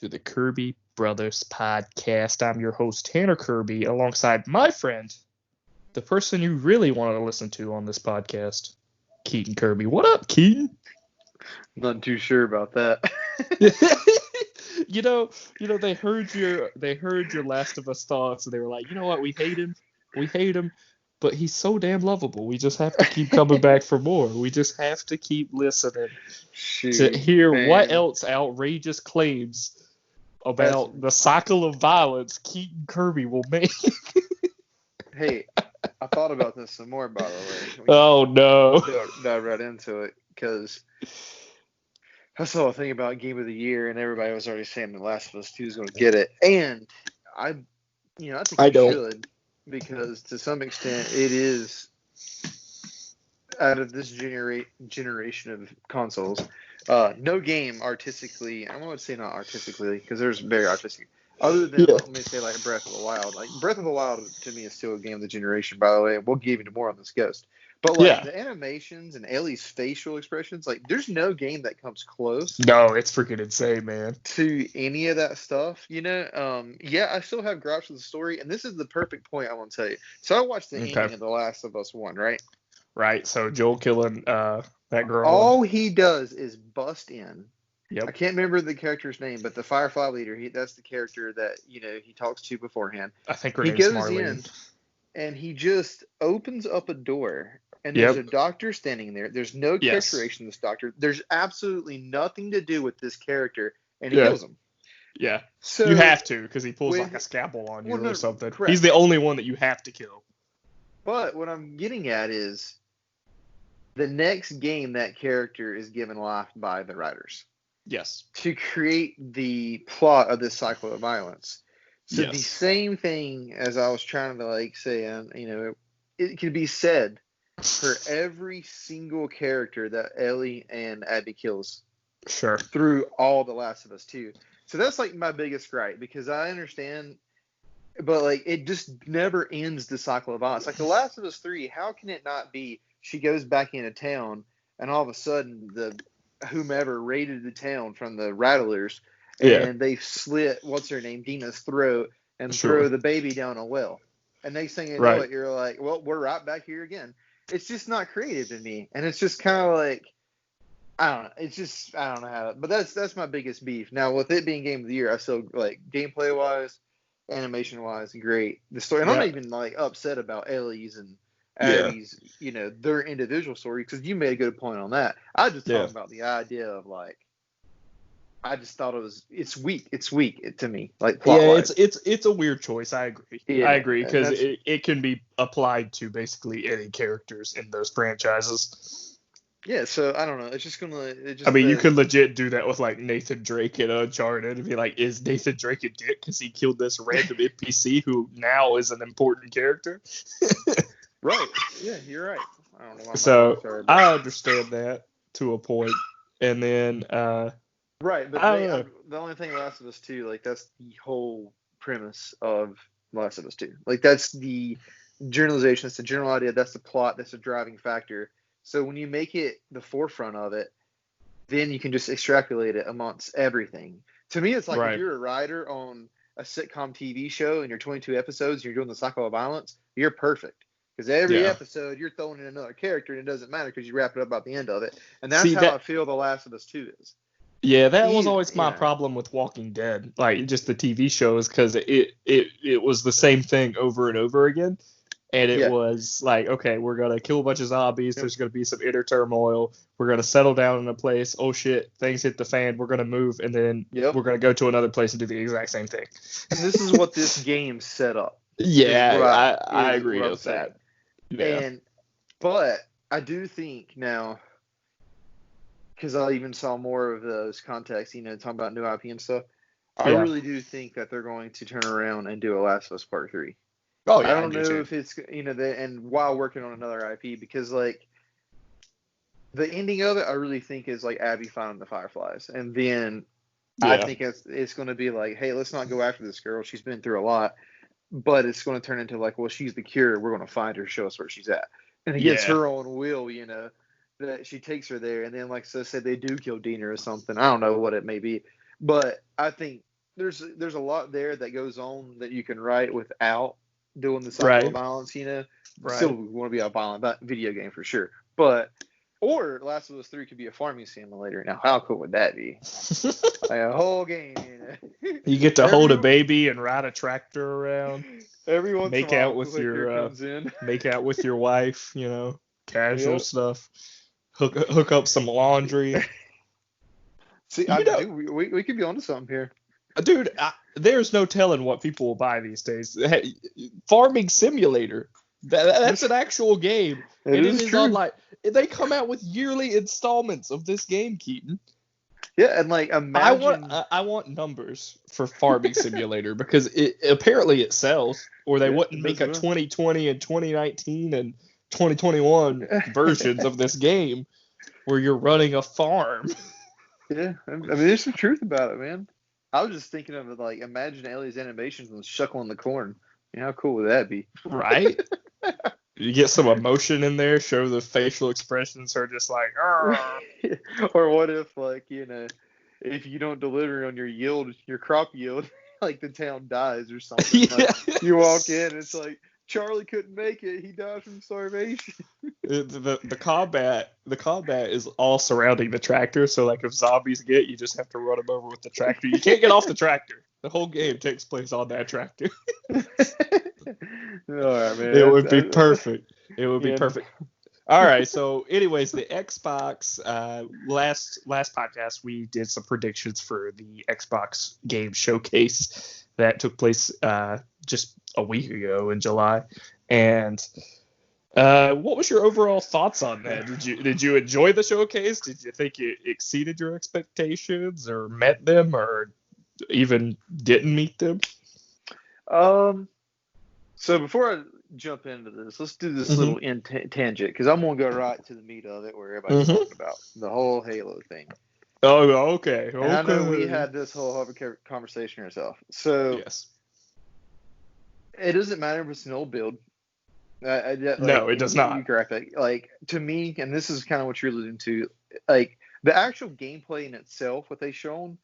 to the Kirby Brothers Podcast. I'm your host, Tanner Kirby, alongside my friend, the person you really want to listen to on this podcast, Keaton Kirby. What up, Keaton? Not too sure about that. you know, they heard your Last of Us thoughts, and they were like, you know what, we hate him, but he's so damn lovable. We just have to keep coming back for more. We just have to keep listening to hear what else outrageous claims about the cycle of violence Keaton Kirby will make. Hey, I thought about this some more, by the way. Oh, no. Dive right into it, because I saw a thing about Game of the Year, and everybody was already saying The Last of Us 2 is going to get it. And I think it should, because to some extent it is, out of this generation of consoles, no game artistically, I won't say not artistically, because there's very artistic, other than, let me say, like Breath of the Wild. Like, Breath of the Wild, to me, is still a game of the generation, by the way. We'll give you more on this Ghost. But, like, the animations and Ellie's facial expressions, like, there's no game that comes close. No, it's freaking insane, man. To any of that stuff, you know? I still have gripes with the story, and this is the perfect point I want to tell you. So I watched the ending of The Last of Us 1, right? Right, so Joel killing that girl. All he does is bust in. Yep. I can't remember the character's name, but the Firefly leader, that's the character that, he talks to beforehand. I think her name's Marlene. He goes in, and he just opens up a door, and there's a doctor standing there. There's no characterization of this doctor. There's absolutely nothing to do with this character, and he kills him. Yeah, so you have to, because he pulls like a scalpel on you or something. Correct. He's the only one that you have to kill. But what I'm getting at is the next game that character is given life by the writers. Yes. To create the plot of this cycle of violence. So the same thing as I was trying to say, it can be said for every single character that Ellie and Abby kills. Sure. Through all The Last of Us 2. So that's my biggest gripe, because I understand, but it just never ends the cycle of violence. Like The Last of Us 3, how can it not be she goes back into town and all of a sudden whomever raided the town from the Rattlers, and they slit Dina's throat and throw the baby down a well. And next thing you know it, you're like, well, we're right back here again. It's just not creative to me, and it's just kind of I don't know. It's just, I don't know how. But that's my biggest beef. Now, with it being Game of the Year, I still gameplay wise, animation wise, great. The story, and I'm not even upset about Ellie's and Abby's, their individual story, because you made a good point on that. I just talking about the idea of I just thought it's weak. It's weak to me, plot-wise. It's a weird choice. I agree. I agree, because it can be applied to basically any characters in those franchises. Yeah, so I don't know. It's just gonna. You could legit do that with Nathan Drake in Uncharted and be like, "Is Nathan Drake a dick because he killed this random NPC who now is an important character?" Right. Yeah, you're right. I don't know why. So I understand that to a point, and then right, but the only thing Last of Us 2, that's the whole premise of Last of Us 2. That's the generalization. That's the general idea. That's the plot. That's the driving factor. So when you make it the forefront of it, then you can just extrapolate it amongst everything. To me, it's if you're a writer on a sitcom TV show and you're 22 episodes, you're doing the cycle of violence, you're perfect. Because every episode, you're throwing in another character, and it doesn't matter because you wrap it up at the end of it. And that's how I feel The Last of Us 2 is. Yeah, that was always my problem with Walking Dead, just the TV shows, because it was the same thing over and over again. And it was okay, we're going to kill a bunch of zombies. There's going to be some inner turmoil. We're going to settle down in a place. Oh, shit, things hit the fan. We're going to move, and then we're going to go to another place and do the exact same thing. And this is what this game set up. Yeah, I agree with that. Yeah. But I do think now, because I even saw more of those contexts, talking about new IP and stuff, I really do think that they're going to turn around and do a Last of Us Part 3. Oh, yeah, I don't know if it's, and while working on another IP, because, the ending of it, I really think is, Abby finding the Fireflies. And then I think it's going to be hey, let's not go after this girl. She's been through a lot. But it's going to turn into, well, she's the cure. We're going to find her, show us where she's at. And against her own will, that she takes her there. And then, say they do kill Dina or something. I don't know what it may be. But I think there's a lot there that goes on that you can write without doing the cycle of violence, you know. Right. Still want to be a violent video game for sure. But or Last of Us 3 could be a farming simulator. Now, how cool would that be? Like a whole game, you know. You get to hold a baby and ride a tractor around. Every once make in a out while, with your comes in. make out with your wife, you know, casual stuff. Hook up some laundry. See, we could be onto something here. Dude, there's no telling what people will buy these days. Hey, farming simulator. That's an actual game. It is true. Online. They come out with yearly installments of this game, Keaton. Yeah, and like imagine. I want numbers for farming simulator because apparently it sells, or they wouldn't make a 2020 and 2019 and 2021 versions of this game where you're running a farm. Yeah, I mean, there's some truth about it, man. I was just thinking of it like, imagine Ellie's animations and shuckling the corn. You know, how cool would that be? Right? You get some emotion in there, show the facial expressions are just like, or what if, like, you know, if you don't deliver on your crop yield, like the town dies or something. Like, you walk in, it's like, Charlie couldn't make it. He died from starvation. The combat is all surrounding the tractor. So like if zombies you just have to run them over with the tractor. You can't get off the tractor. The whole game takes place on that tractor. All right, man. It would be perfect. It would be perfect. All right. So anyways, the Xbox, last podcast, we did some predictions for the Xbox game showcase that took place just a week ago in July. And what was your overall thoughts on that? Did you enjoy the showcase? Did you think it exceeded your expectations or met them or even didn't meet them? So before I jump into this, let's do this little tangent because I'm going to go right to the meat of it where everybody's talking about the whole Halo thing. Oh, okay. And I know we had this whole conversation yourself. So yes. It doesn't matter if it's an old build. No, it does not. Graphic. Like, to me, and this is kind of what you're alluding to, like, the actual gameplay in itself, what they've shown,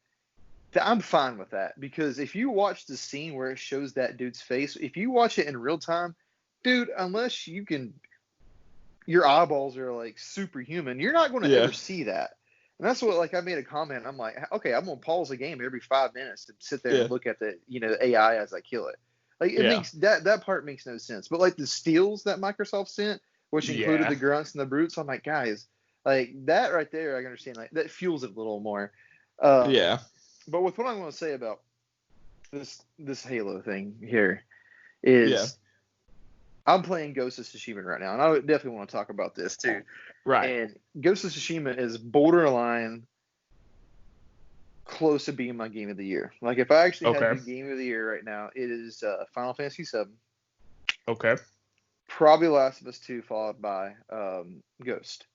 I'm fine with that. Because if you watch the scene where it shows that dude's face, if you watch it in real time, dude, unless your eyeballs are, like, superhuman, you're not going to ever see that. And that's what, like, I made a comment. I'm like, okay, I'm going to pause the game every 5 minutes to sit there and look at the AI as I kill it. Like, it makes that part makes no sense. But like the steals that Microsoft sent, which included the grunts and the brutes, I'm like, guys, like that right there, I can understand. Like that fuels it a little more. But with what I'm going to say about this Halo thing here is, I'm playing Ghosts of Tshimia right now, and I definitely want to talk about this too. Right. And Ghosts of Tshimia is borderline close to being my game of the year. Like, if I actually had the game of the year right now, it is Final Fantasy VII. Okay. Probably Last of Us 2, followed by Ghost.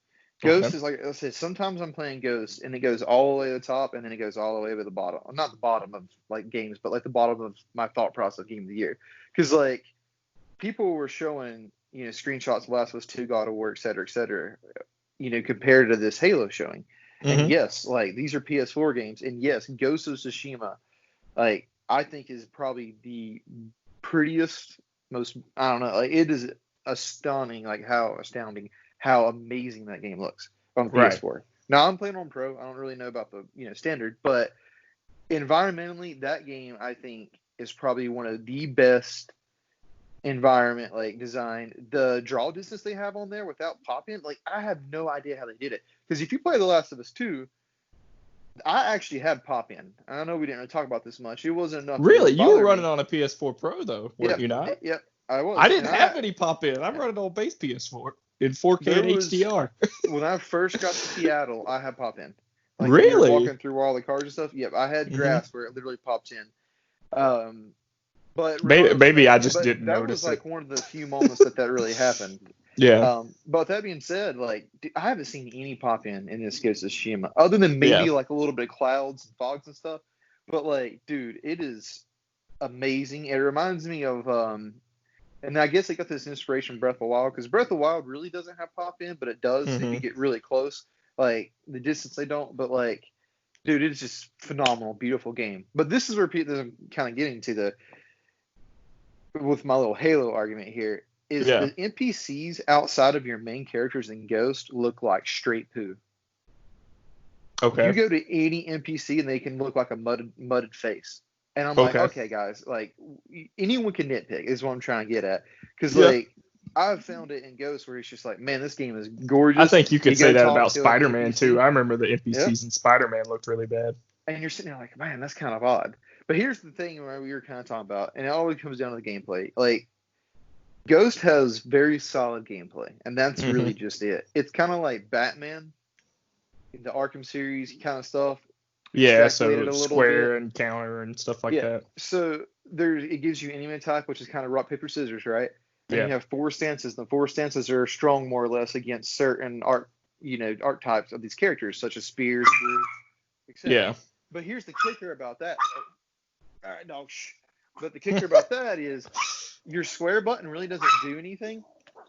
Ghost is like I said, sometimes I'm playing Ghost, and it goes all the way to the top, and then it goes all the way to the bottom. Not the bottom of, like, games, but, like, the bottom of my thought process of game of the year. Because, like, people were showing, screenshots of Last of Us 2, God of War, et cetera, compared to this Halo showing. And yes, like, these are PS4 games. And yes, Ghost of Tsushima, like, I think is probably the prettiest, most, I don't know, like, it is astounding, like, how amazing that game looks on PS4. Now, I'm playing on Pro. I don't really know about the, standard, but environmentally, that game, I think, is probably one of the best environment, like, design. The draw distance they have on there without pop-in, like, I have no idea how they did it. Because if you play The Last of Us 2, I actually had pop-in. I know we didn't really talk about this much. It wasn't enough. Really? You were running on a PS4 Pro, though, weren't you not? Yep, I was. I didn't have any pop-in. I'm running on base PS4 in 4K and HDR. When I first got to Seattle, I had pop-in. Like, really? Walking through all the cars and stuff. Yep, I had grass where it literally pops in. But maybe I just didn't notice it. That was like one of the few moments that really happened. Yeah. But that being said, like, I haven't seen any pop in this Ghost of Tsushima, other than maybe like a little bit of clouds and fogs and stuff. But like, dude, it is amazing. It reminds me of and I guess I got this inspiration from Breath of the Wild, because Breath of the Wild really doesn't have pop in, but it does if you get really close. Like, the distance they don't, but like, Dude, it's just phenomenal, beautiful game. But this is where I'm kind of getting to with my little Halo argument here. Is Yeah. the NPCs outside of your main characters in Ghost look like straight poo. Okay. You go to any NPC and they can look like a mudded face. And I'm like, okay, guys, like anyone can nitpick is what I'm trying to get at. Because like I've found it in Ghost where it's just like, man, this game is gorgeous. I think you could say that about to Spider-Man too. I remember the NPCs in Spider-Man looked really bad. And you're sitting there like, man, that's kind of odd. But here's the thing where we were kind of talking about, and it always comes down to the gameplay. Like, Ghost has very solid gameplay, and that's really just it. It's kind of like Batman, the Arkham series kind of stuff. Yeah, so square and counter and stuff like that. So it gives you enemy attack, which is kind of rock, paper, scissors, right? And you have 4 stances. The 4 stances are strong more or less against certain archetypes of these characters, such as spears, etc. Yeah. But here's the kicker about that. All right, dog. Shh. But the kicker about that is your square button really doesn't do anything.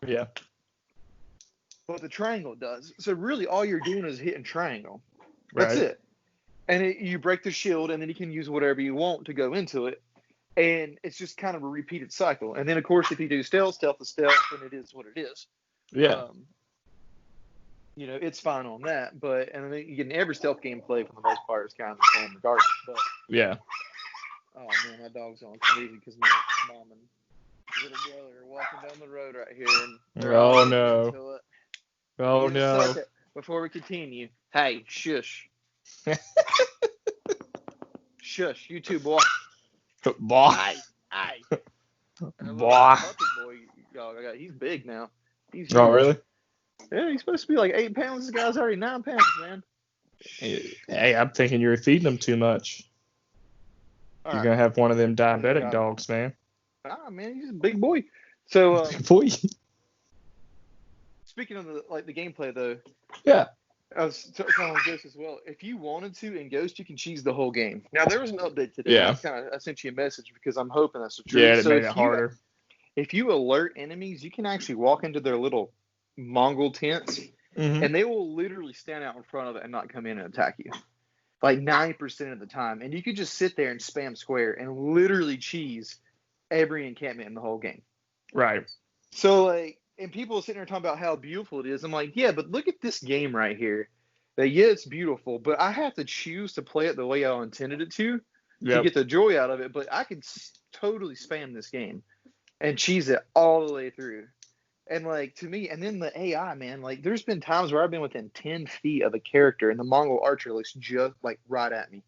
Yeah. But the triangle does. So really all you're doing is hitting triangle. That's it. And you break the shield, and then you can use whatever you want to go into it. And it's just kind of a repeated cycle. And then, of course, if you do stealth is stealth, then it is what it is. Yeah. It's fine on that. But and then you get in every stealth gameplay for the most part is kind of the same regardless. But yeah. Oh man, my dog's going crazy because my mom and little brother are walking down the road right here. And oh no. Oh no. Before we continue, hey, shush. Shush, you two, boy. Boy. Hey. Boy. He's big now. Oh, really? Yeah, he's supposed to be like 8 pounds. This guy's already 9 pounds, man. Hey, I'm thinking you're feeding him too much. You're going to have one of them diabetic dogs, man. Ah, man, he's a big boy. So, big boy. Speaking of the gameplay, though. Yeah. I was talking with Ghost as well. If you wanted to, in Ghost, you can cheese the whole game. Now, there was an update today. Yeah. I sent you a message because I'm hoping that's the truth. Yeah, it made it harder. If you alert enemies, you can actually walk into their little Mongol tents, and they will literally stand out in front of it and not come in and attack you. Like 90% of the time. And you could just sit there and spam square and literally cheese every encampment in the whole game. Right. So, and people are sitting there talking about how beautiful it is. I'm like, yeah, but look at this game right here. It's beautiful, but I have to choose to play it the way I intended it to get the joy out of it. But I could totally spam this game and cheese it all the way through. And, to me, and then the AI, man, there's been times where I've been within 10 feet of a character, and the Mongol archer looks just, right at me.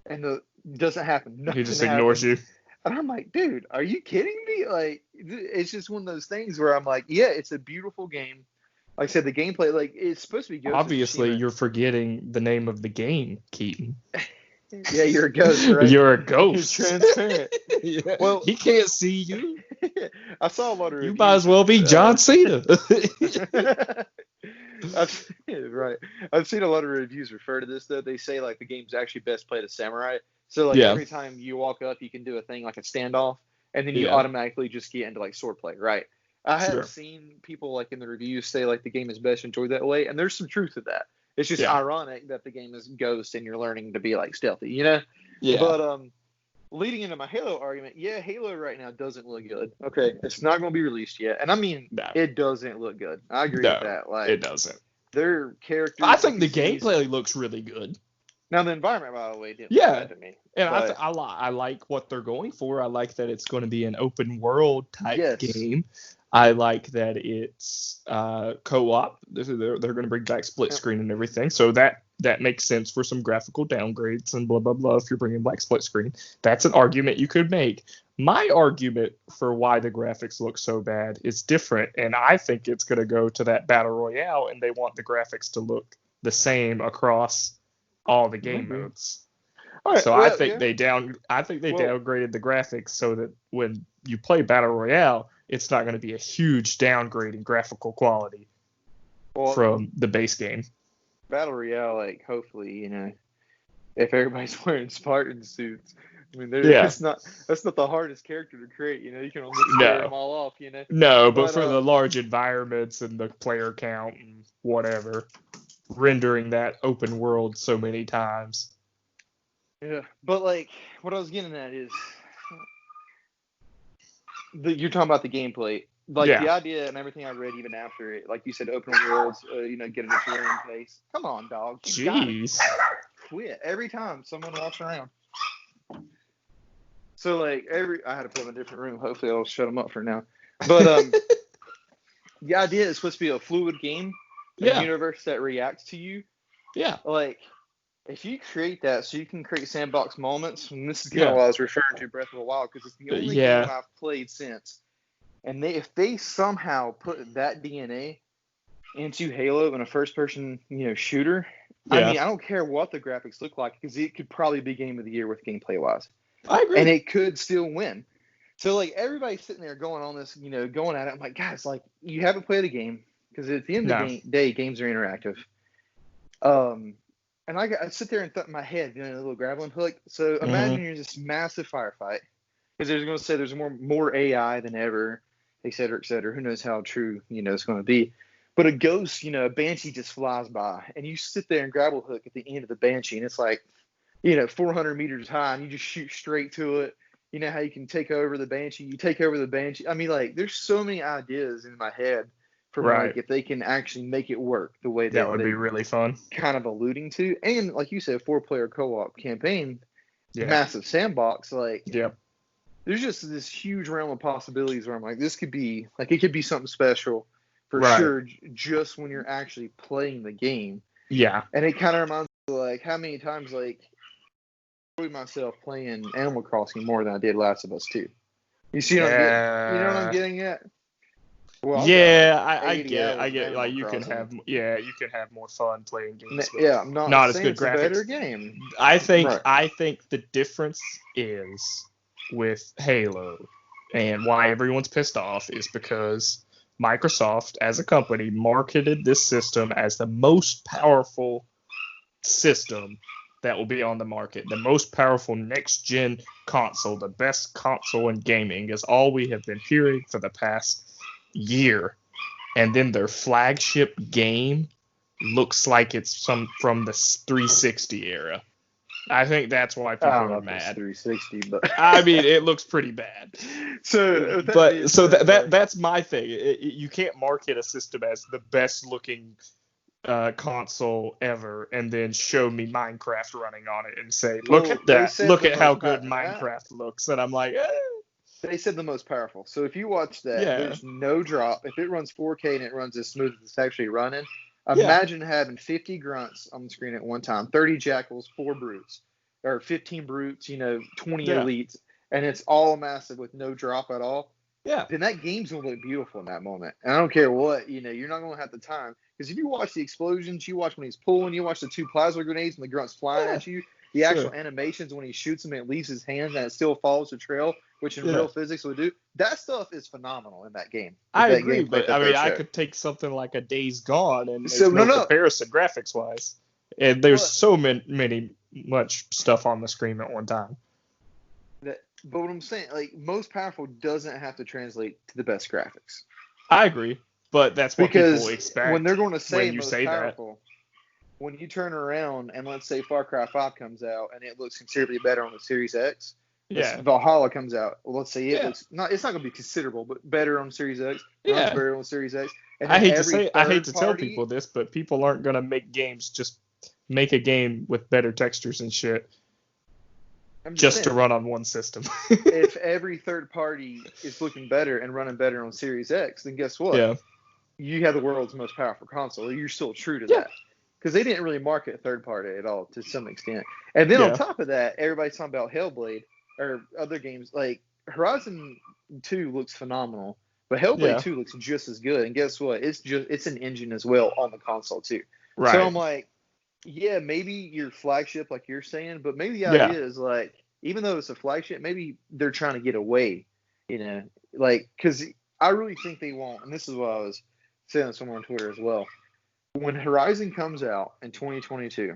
And it doesn't happen. He just ignores you. And I'm like, dude, are you kidding me? It's just one of those things where I'm like, yeah, it's a beautiful game. Like I said, the gameplay, it's supposed to be good. Obviously, you're forgetting the name of the game, Keaton. Yeah, you're a ghost, right? You're a ghost. You're transparent. Yeah. Well, he can't see you. I saw a lot of reviews. You might as well be John Cena. Right. I've seen a lot of reviews refer to this, though. They say, the game's actually best played as samurai. So, every time you walk up, you can do a thing like a standoff, and then you automatically just get into, swordplay, right? I have seen people, in the reviews say, the game is best enjoyed that way, and there's some truth to that. It's just ironic that the game is Ghost and you're learning to be, stealthy, Yeah. But, leading into my Halo argument, Halo right now doesn't look good. Okay, it's not going to be released yet. And I mean, it doesn't look good. I agree with that. It doesn't. Their characters. I think the gameplay looks really good. Now, the environment, by the way, didn't look bad to me. And I like what they're going for. I like that it's going to be an open world type game. I like that it's co-op. They're going to bring back split screen and everything. So that makes sense for some graphical downgrades and blah, blah, blah. If you're bringing back split screen, that's an argument you could make. My argument for why the graphics look so bad is different. And I think it's going to go to that battle royale, and they want the graphics to look the same across all the game modes. Right, so I think they downgraded the graphics so that when you play battle royale, it's not going to be a huge downgrade in graphical quality from the base game. Battle royale, hopefully, if everybody's wearing Spartan suits, I mean, that's not the hardest character to create. You can only scare them all off. No, but for the large environments and the player count and whatever. rendering that open world so many times. Yeah, but like what I was getting at is you're talking about the gameplay, like Yeah. the idea and everything I read even after it, like you said, open worlds, getting a terrain place. Come on, dog. You gotta Jeez. quit every time someone walks around. So like I had to put them in a different room. Hopefully I'll shut them up for now. But the idea is supposed to be a fluid game, a universe that reacts to you. Yeah. Like if you create that, so you can create sandbox moments, and this is kind of what I was referring to Breath of the Wild, because it's the only game I've played since. And if they somehow put that DNA into Halo in a first-person, shooter, I mean, I don't care what the graphics look like, because it could probably be Game of the Year with gameplay-wise. I agree. And it could still win. So, like, everybody's sitting there going on this, going at it. I'm like, guys, like, you haven't played a game, because at the end of the day, games are interactive. And I sit there and thought in my head, a little grappling hook. So imagine you're in this massive firefight, because they're going to say there's more AI than ever, et cetera, et cetera. Who knows how true, it's going to be. But a ghost, a banshee just flies by, and you sit there and grapple hook at the end of the banshee, and it's like, 400 meters high, and you just shoot straight to it. You know how you can take over the banshee? You take over the banshee. I mean, like, there's so many ideas in my head for like if they can actually make it work the way that would be really fun. Kind of alluding to, and like you said, 4-player co-op campaign, massive sandbox. Like, there's just this huge realm of possibilities where I'm like, this could be like, it could be something special for sure, just when you're actually playing the game. Yeah, and it kind of reminds me of, like, how many times like I enjoyed myself playing Animal Crossing more than I did Last of Us 2. You see what I'm getting? You know what I'm getting at? Well, I get it. Like, you can have more fun playing games. I'm not as good it's graphics. A better game. I think the difference is with Halo, and why everyone's pissed off is because Microsoft, as a company, marketed this system as the most powerful system that will be on the market, the most powerful next-gen console, the best console in gaming, is all we have been hearing for the past year. And then their flagship game looks like it's from the 360 era. I think that's why people are mad. 360, but I mean, it looks pretty bad. That's my thing. You can't market a system as the best looking console ever and then show me Minecraft running on it and say, look at that. Look at how good Minecraft looks. And I'm like, They said the most powerful. So if you watch that, there's no drop. If it runs 4K and it runs as smooth as it's actually running, imagine having 50 grunts on the screen at one time, 30 jackals, 4 brutes, or 15 brutes, 20 elites, and it's all massive with no drop at all. Yeah. Then that game's going to look beautiful in that moment. And I don't care what, you're not going to have the time. Because if you watch the explosions, you watch when he's pulling, you watch the 2 plasma grenades and the grunts flying at you, the actual animations when he shoots them, it leaves his hands and it still follows the trail, which in real physics would do. That stuff is phenomenal in that game. I agree, but I mean, I could take something like a Days Gone and there's no comparison graphics-wise. And there's so much stuff on the screen at one time. But what I'm saying, like, most powerful doesn't have to translate to the best graphics. I agree, but that's what people expect. When they're going to say most powerful, when you turn around and let's say Far Cry 5 comes out and it looks considerably better on the Series X, Valhalla comes out. Well, let's say it's not going to be considerable, but better on Series X. Better on Series X. And I hate to tell people this, but people aren't going to make games just make a game with better textures and shit. Just to run on one system. If every third party is looking better and running better on Series X, then guess what? Yeah. You have the world's most powerful console. You're still true to that. Because they didn't really market third party at all to some extent. And then on top of that, everybody's talking about Hellblade or other games. Like Horizon 2 looks phenomenal, but Hellblade 2 looks just as good. And guess what? It's an engine as well on the console too. Right. So I'm like, yeah, maybe your flagship, like you're saying, but maybe the idea is like, even though it's a flagship, maybe they're trying to get away, like, because I really think they won't. And this is what I was saying somewhere on Twitter as well. When Horizon comes out in 2022,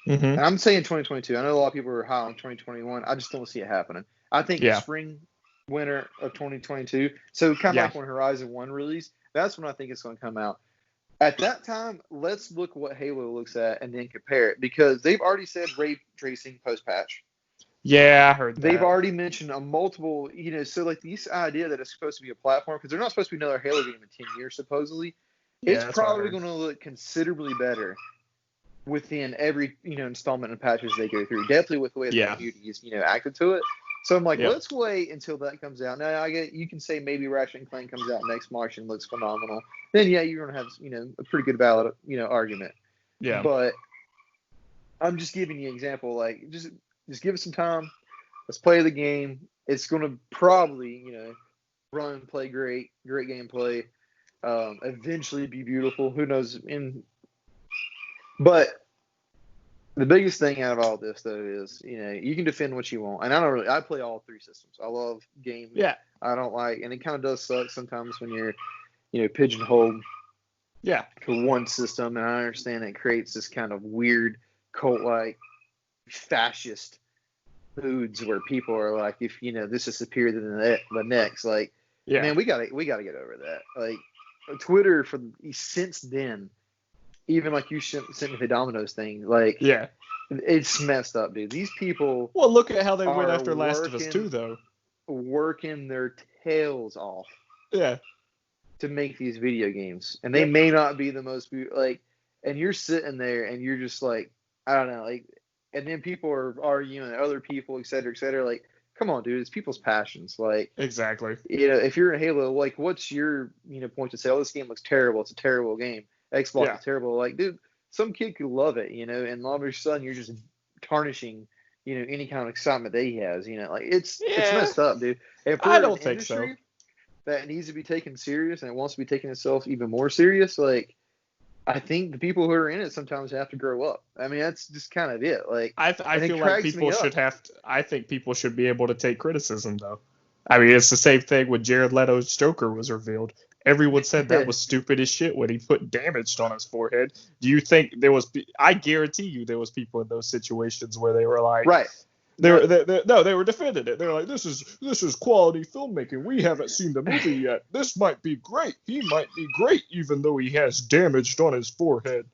and I'm saying 2022, I know a lot of people are high on 2021. I just don't see it happening. I think spring, winter of 2022. So kind of like when Horizon 1 released, that's when I think it's going to come out. At that time, let's look what Halo looks at and then compare it, because they've already said ray tracing post-patch. Yeah, I heard They've that. already mentioned a multiple, so like this idea that it's supposed to be a platform, because they're not supposed to be another Halo game in 10 years, supposedly. Yeah, It's that's what I probably heard. going to look considerably better within every, installment and patches they go through. Definitely with the way the community is, acted to it. So I'm like, Yeah. let's wait until that comes out. Now, you can say maybe Ratchet and Clank comes out next March and looks phenomenal. Then, yeah, you're going to have, a pretty good valid, argument. Yeah. But I'm just giving you an example. Like, just give it some time. Let's play the game. It's going to probably, run, play great gameplay. Eventually be beautiful. Who knows? But the biggest thing out of all this, though, is, you can defend what you want. And I play all three systems. I love games. Yeah. I don't like, and it kind of does suck sometimes when you're, pigeonholed to one system. And I understand it creates this kind of weird cult-like fascist moods where people are like, if, this is superior than the next, like, man, we gotta get over that. Like, Twitter since then, even like you sent me the Domino's thing, like, it's messed up, dude. These people. Well, look at how they went after Last of Us 2, though. Working their tails off. Yeah. To make these video games, and they may not be the most like, and you're sitting there and you're just like, I don't know, like, and then people are arguing, other people, et cetera, like, come on, dude, it's people's passions, like, exactly. If you're in Halo, like, what's your point to say? Oh, this game looks terrible. It's a terrible game. Xbox is terrible. Like, dude, some kid could love it, and all of a sudden you're just tarnishing, any kind of excitement that he has, like, it's messed up, dude. And for I don't think so. That needs to be taken serious, and it wants to be taking itself even more serious. Like, I think the people who are in it sometimes have to grow up. I mean, that's just kind of it. Like, I feel like people should have to. I think people should be able to take criticism, though. I mean, it's the same thing when Jared Leto's Joker was revealed. Everyone said that was stupid as shit when he put damaged on his forehead. Do you think there was? I guarantee you there was people in those situations where they were like, right. They were defending it. They were like, this is quality filmmaking. We haven't seen the movie yet. This might be great. He might be great, even though he has damaged on his forehead.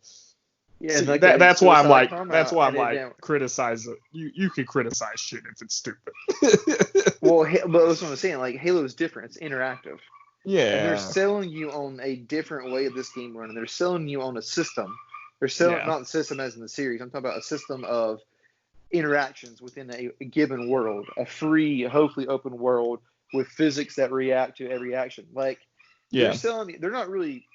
Yeah, see, that's why I'm like criticize it. You can criticize shit if it's stupid. Well, but that's what I'm saying. Like, Halo is different. It's interactive. Yeah. And they're selling you on a different way of this game running. They're selling you on a system. They're selling not the system as in the series. I'm talking about a system of interactions within a given world, a free, hopefully open world with physics that react to every action. Like, they're selling, they're not really,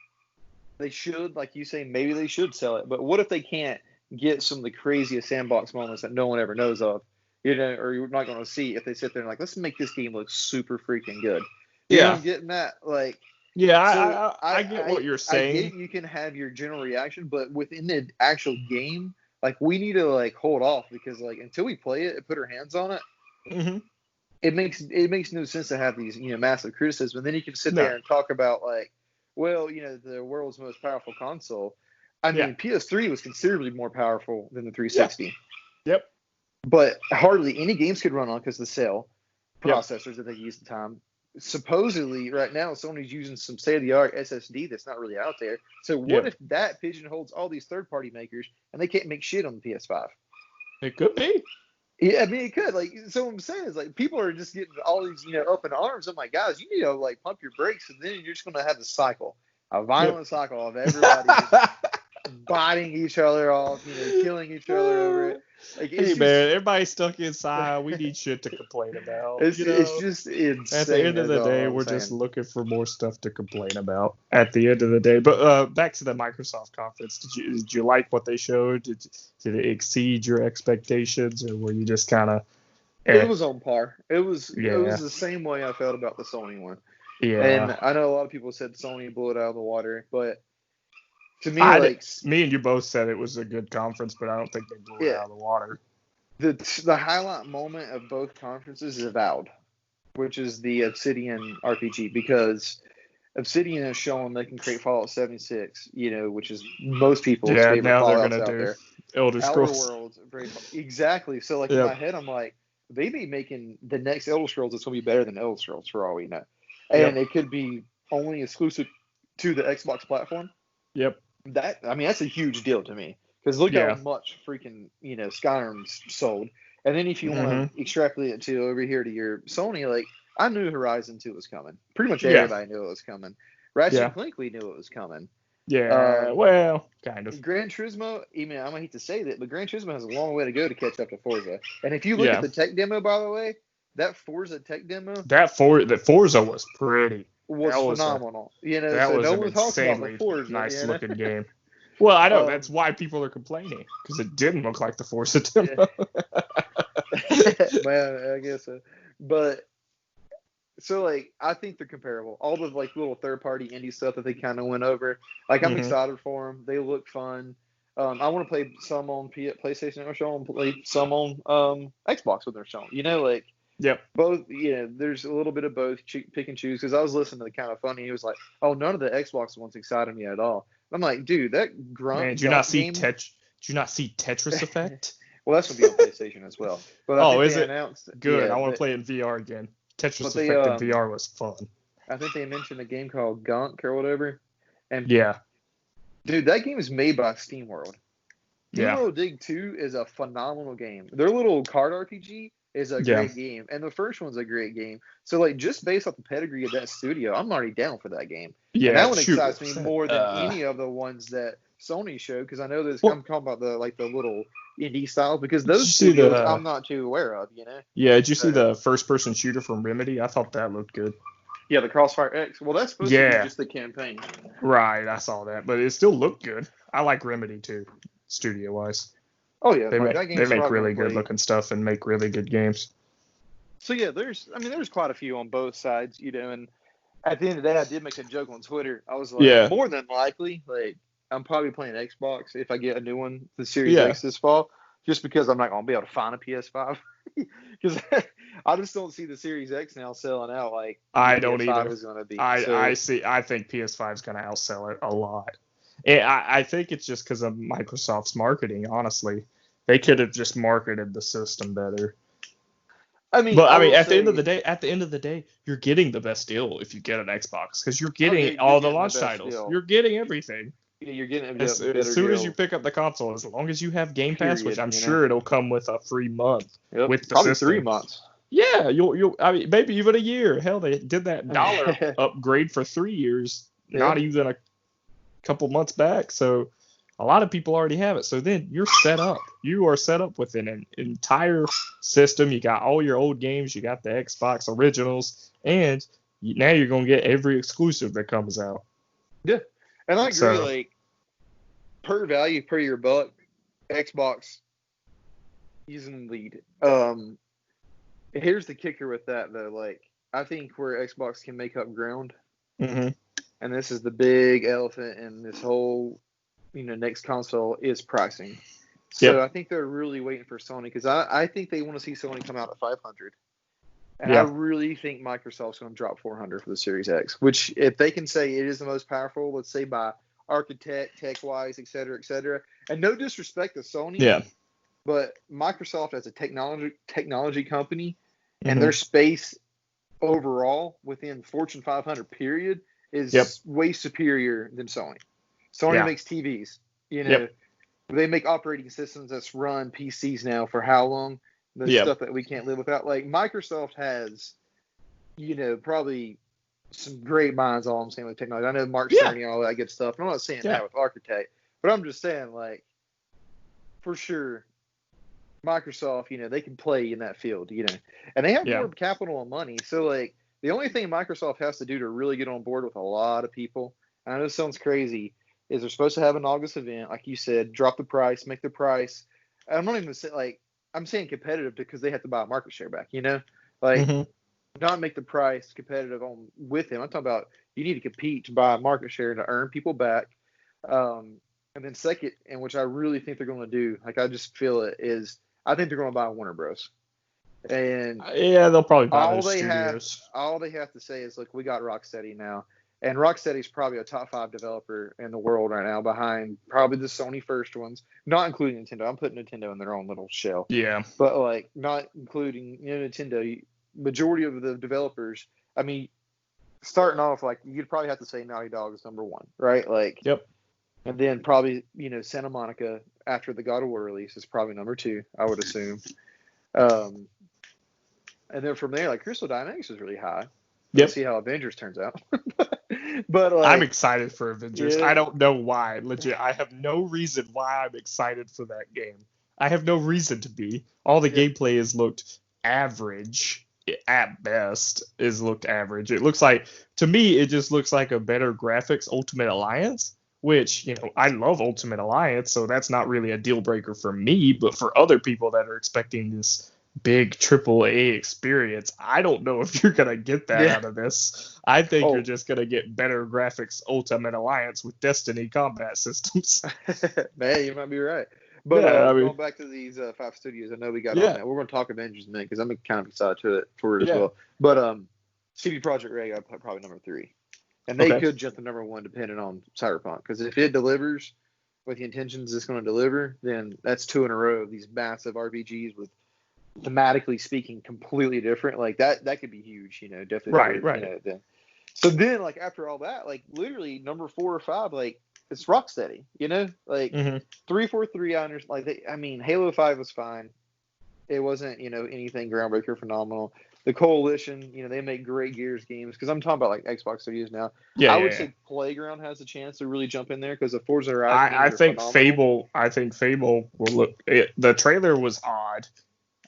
they should, like you say, maybe they should sell it, but what if they can't get some of the craziest sandbox moments that no one ever knows of, or you're not going to see if they sit there and like, let's make this game look super freaking good. You know what I'm getting at? Like, I get what you're saying. I get you can have your general reaction, but within the actual game, like, we need to, like, hold off, because, like, until we play it and put our hands on it, it makes no sense to have these, massive criticisms. And then you can sit there and talk about, like, well, the world's most powerful console. I mean, PS3 was considerably more powerful than the 360. Yep. But hardly any games could run on because of the cell processors that they used at the time. Supposedly, right now, Sony's using some state-of-the-art SSD that's not really out there. So what if that pigeonholes all these third-party makers and they can't make shit on the PS5? It could be. Yeah, I mean, it could. Like, so what I'm saying is, like, people are just getting all these, up in arms. I'm like, guys, you need to, like, pump your brakes, and then you're just going to have a violent cycle of everybody biting each other off, killing each other over it. Like, hey, man, everybody's stuck inside. We need shit to complain about. It's just insane. At the end of the day, we're just looking for more stuff to complain about. At the end of the day, but back to the Microsoft conference. Did you like what they showed? Did it exceed your expectations, or were you just kind of? It was on par. It was the same way I felt about the Sony one. Yeah. And I know a lot of people said Sony blew it out of the water, but to me, me and you both said it was a good conference, but I don't think they blew it out of the water. The highlight moment of both conferences is Avowed, which is the Obsidian RPG, because Obsidian has shown they can create Fallout 76, which is most people's favorite Fallouts out there. Elder Scrolls. Outer Worlds, exactly. So, like, in my head, I'm like, they be making the next Elder Scrolls that's going to be better than Elder Scrolls for all we know. And it could be only exclusive to the Xbox platform. Yep. That's a huge deal to me. Because look how much freaking, Skyrim's sold. And then if you want to extrapolate it to over here to your Sony, like, I knew Horizon 2 was coming. Pretty much everybody knew it was coming. Ratchet and Clank, we knew it was coming. Yeah, well, kind of. Gran Turismo, even I'm going to hate to say that, but Gran Turismo has a long way to go to catch up to Forza. And if you look at the tech demo, by the way, that Forza tech demo. That Forza was pretty. Was phenomenal. That was an insanely nice looking game. Well, I know that's why people are complaining, because it didn't look like the Forza demo. Well, I guess so. But so, like, I think they're comparable. All the like little third-party indie stuff that they kind of went over. Like, I'm excited for them. They look fun. I want to play some on PlayStation or show them, play some on Xbox when they're showing. Yep. Both. There's a little bit of both. Pick and choose. Because I was listening to the Kind of Funny. He was like, "Oh, none of the Xbox ones excited me at all." I'm like, dude, that grunt. Man, did you not see Tetris Effect? Well, that's gonna be on PlayStation as well. But I think they announced it. Good. I want to play it in VR again. Tetris Effect in VR was fun. I think they mentioned a game called Gunk or whatever. And dude, that game is made by SteamWorld. SteamWorld Dig 2 is a phenomenal game. Their little card RPG is a great game, and the first one's a great game. So, like, just based off the pedigree of that studio, I'm already down for that game. Yeah, and that one excites me more than any of the ones that Sony showed, because I know I'm talking about the little indie styles, because those studios I'm not too aware of. Yeah, did you see the first-person shooter from Remedy? I thought that looked good. Yeah, the Crossfire X. Well, that's supposed to be just the campaign. Right, I saw that, but it still looked good. I like Remedy too, studio-wise. Oh yeah, they make really good looking stuff and make really good games. So yeah, there's quite a few on both sides, and at the end of the day, I did make a joke on Twitter. I was like, more than likely, like, I'm probably playing Xbox if I get a new one, the Series X this fall, just because I'm not gonna be able to find a PS5. Because I just don't see the Series X now selling out like I don't either. Is gonna be. I think PS5 is gonna outsell it a lot. And I think it's just because of Microsoft's marketing, honestly. They could have just marketed the system better. At the end of the day, you're getting the best deal if you get an Xbox, because you're getting all the launch titles. You're getting everything. Yeah, you're getting as soon as you pick up the console, as long as you have Game Pass, which I'm sure it'll come with a free month with the probably system. 3 months. Yeah, you'll maybe even a year. Hell, they did that dollar upgrade for 3 years, not even a couple months back. So a lot of people already have it. So then you're set up. You are set up with an entire system. You got all your old games. You got the Xbox originals, and now you're gonna get every exclusive that comes out. Yeah, and I agree. Like, per value, per your buck, Xbox using the lead. Here's the kicker with that though. Like, I think where Xbox can make up ground. And this is the big elephant in this whole, next console, is pricing. So I think they're really waiting for Sony, because I think they want to see Sony come out at 500. And I really think Microsoft's going to drop 400 for the Series X, which, if they can say it is the most powerful, let's say by architect, tech-wise, et cetera, and no disrespect to Sony, but Microsoft as a technology company and their space overall within Fortune 500 period is way superior than Sony. Sony makes TVs. They make operating systems that's run PCs now for how long? The stuff that we can't live without. Like, Microsoft has, probably some great minds, all I'm saying, with technology. I know Mark Cerny and all that good stuff. I'm not saying that with Architect, but I'm just saying, like, for sure, Microsoft, they can play in that field, and they have more capital and money. So, like, the only thing Microsoft has to do to really get on board with a lot of people, and I know this sounds crazy, is they're supposed to have an August event, like you said, drop the price, make the price. I'm not even saying, like, I'm saying competitive because they have to buy a market share back, not make the price competitive with them. I'm talking about you need to compete to buy a market share to earn people back. And then second, and which I really think they're going to do, like, I just feel it, is I think they're going to buy Warner Bros. And they'll probably buy those studios. All they have to say is, look, we got Rocksteady now. And Rocksteady's probably a top 5 developer in the world right now, behind probably the Sony first ones, not including Nintendo. I'm putting Nintendo in their own little shell. Yeah. But, like, not including Nintendo, majority of the developers, starting off, like, you'd probably have to say Naughty Dog is number 1, right? Like, And then probably, Santa Monica after the God of War release is probably number 2, I would assume. And then from there, like Crystal Dynamics is really high. We'll see how Avengers turns out. But like, I'm excited for Avengers. yeah. I don't know why. Legit, I have no reason why I'm excited for that game. I have no reason to be. All the gameplay has looked average at best. Is looked average. It looks like, to me, it just looks like a better graphics Ultimate Alliance, which, I love Ultimate Alliance, so that's not really a deal breaker for me, but for other people that are expecting this big AAA experience, I don't know if you're going to get that out of this. I think you're just going to get better graphics Ultimate Alliance with Destiny combat systems. Man, you might be right. But going back to these 5 studios, I know we got on that. We're going to talk Avengers in a minute because I'm kind of excited for it as well. But CD Projekt Red, I'd put probably number 3. And they could jump to number 1 depending on Cyberpunk. Because if it delivers with the intentions it's going to deliver, then that's 2 in a row of these massive RPGs with, thematically speaking, completely different. Like that could be huge, definitely. Right. So then, like, after all that, like, literally number 4 or 5, like, it's Rocksteady, like 343 honors. Like, Halo 5 was fine. It wasn't, anything groundbreaker, phenomenal. The Coalition, they make great Gears games, because I'm talking about like Xbox Studios now. I would say Playground has a chance to really jump in there because the Forza Horizon. I think Fable will look. The trailer was odd.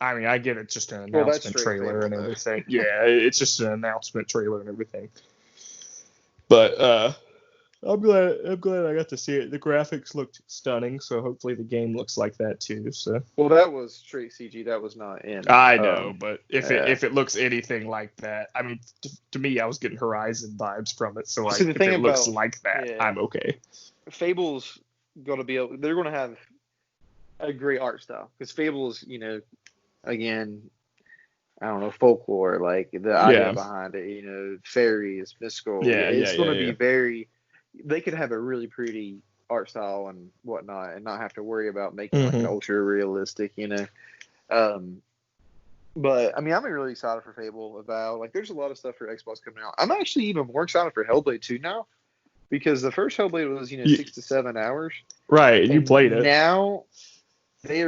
I get it's just an announcement trailer and everything. Yeah, it's just an announcement trailer and everything. But I'm glad I got to see it. The graphics looked stunning, so hopefully the game looks like that too. So. Well, that was straight CG. That was not in. I know, but if it looks anything like that, to me, I was getting Horizon vibes from it. So like, if it looks like that, I'm okay. Fable's gonna be. They're gonna have a great art style because Fable's, again, I don't know, folklore, like the idea behind it, fairies, mystical. It's going to be very. They could have a really pretty art style and whatnot, and not have to worry about making like an ultra realistic, But I'm really excited for Fable. Like, there's a lot of stuff for Xbox coming out. I'm actually even more excited for Hellblade 2 now, because the first Hellblade was 6 to 7 hours. Right, and you played it. Now they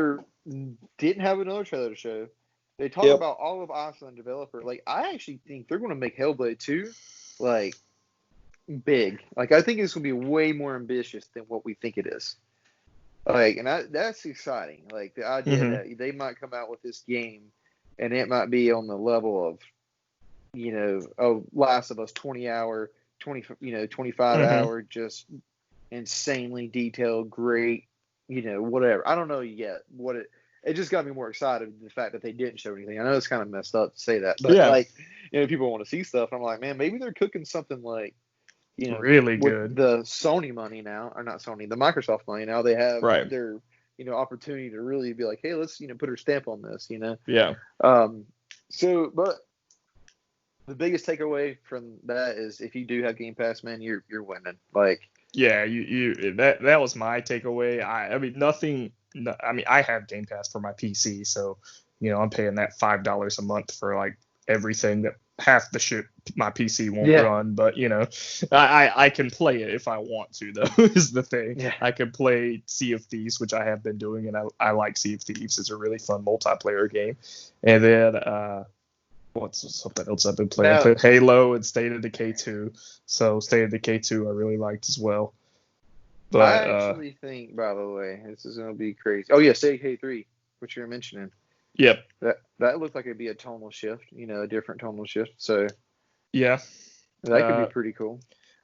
didn't have another trailer to show. They talk about all of Iceland developer. Like, I actually think they're going to make Hellblade 2 like big. Like, I think it's going to be way more ambitious than what we think it is. Like, and that's exciting. Like, the idea that they might come out with this game and it might be on the level of, Last of Us 25 hour, just insanely detailed, great, whatever. I don't know yet what it just got me more excited, the fact that they didn't show anything. I know it's kind of messed up to say that, but people want to see stuff. I'm like, man, maybe they're cooking something like, really good. The Sony money now, or not Sony, the Microsoft money now, they have their, opportunity to really be like, hey, let's, put our stamp on this, Yeah. So, but the biggest takeaway from that is if you do have Game Pass, man, you're winning. Like, yeah, that was my takeaway. I have Game Pass for my PC, so I'm paying that $5 a month for like everything that half the shit my PC won't run, but I can play it if I want to, though, is the thing. Yeah. I can play Sea of Thieves, which I have been doing, and I like Sea of Thieves. It's a really fun multiplayer game. And then what's something else I've been playing? I played Halo and State of Decay 2. So State of Decay 2 I really liked as well. But I actually think, by the way, this is going to be crazy. Oh, yeah, State of Decay 3, which you're mentioning. Yep. That looked like it'd be a tonal shift, a different tonal shift. So yeah, that could be pretty cool.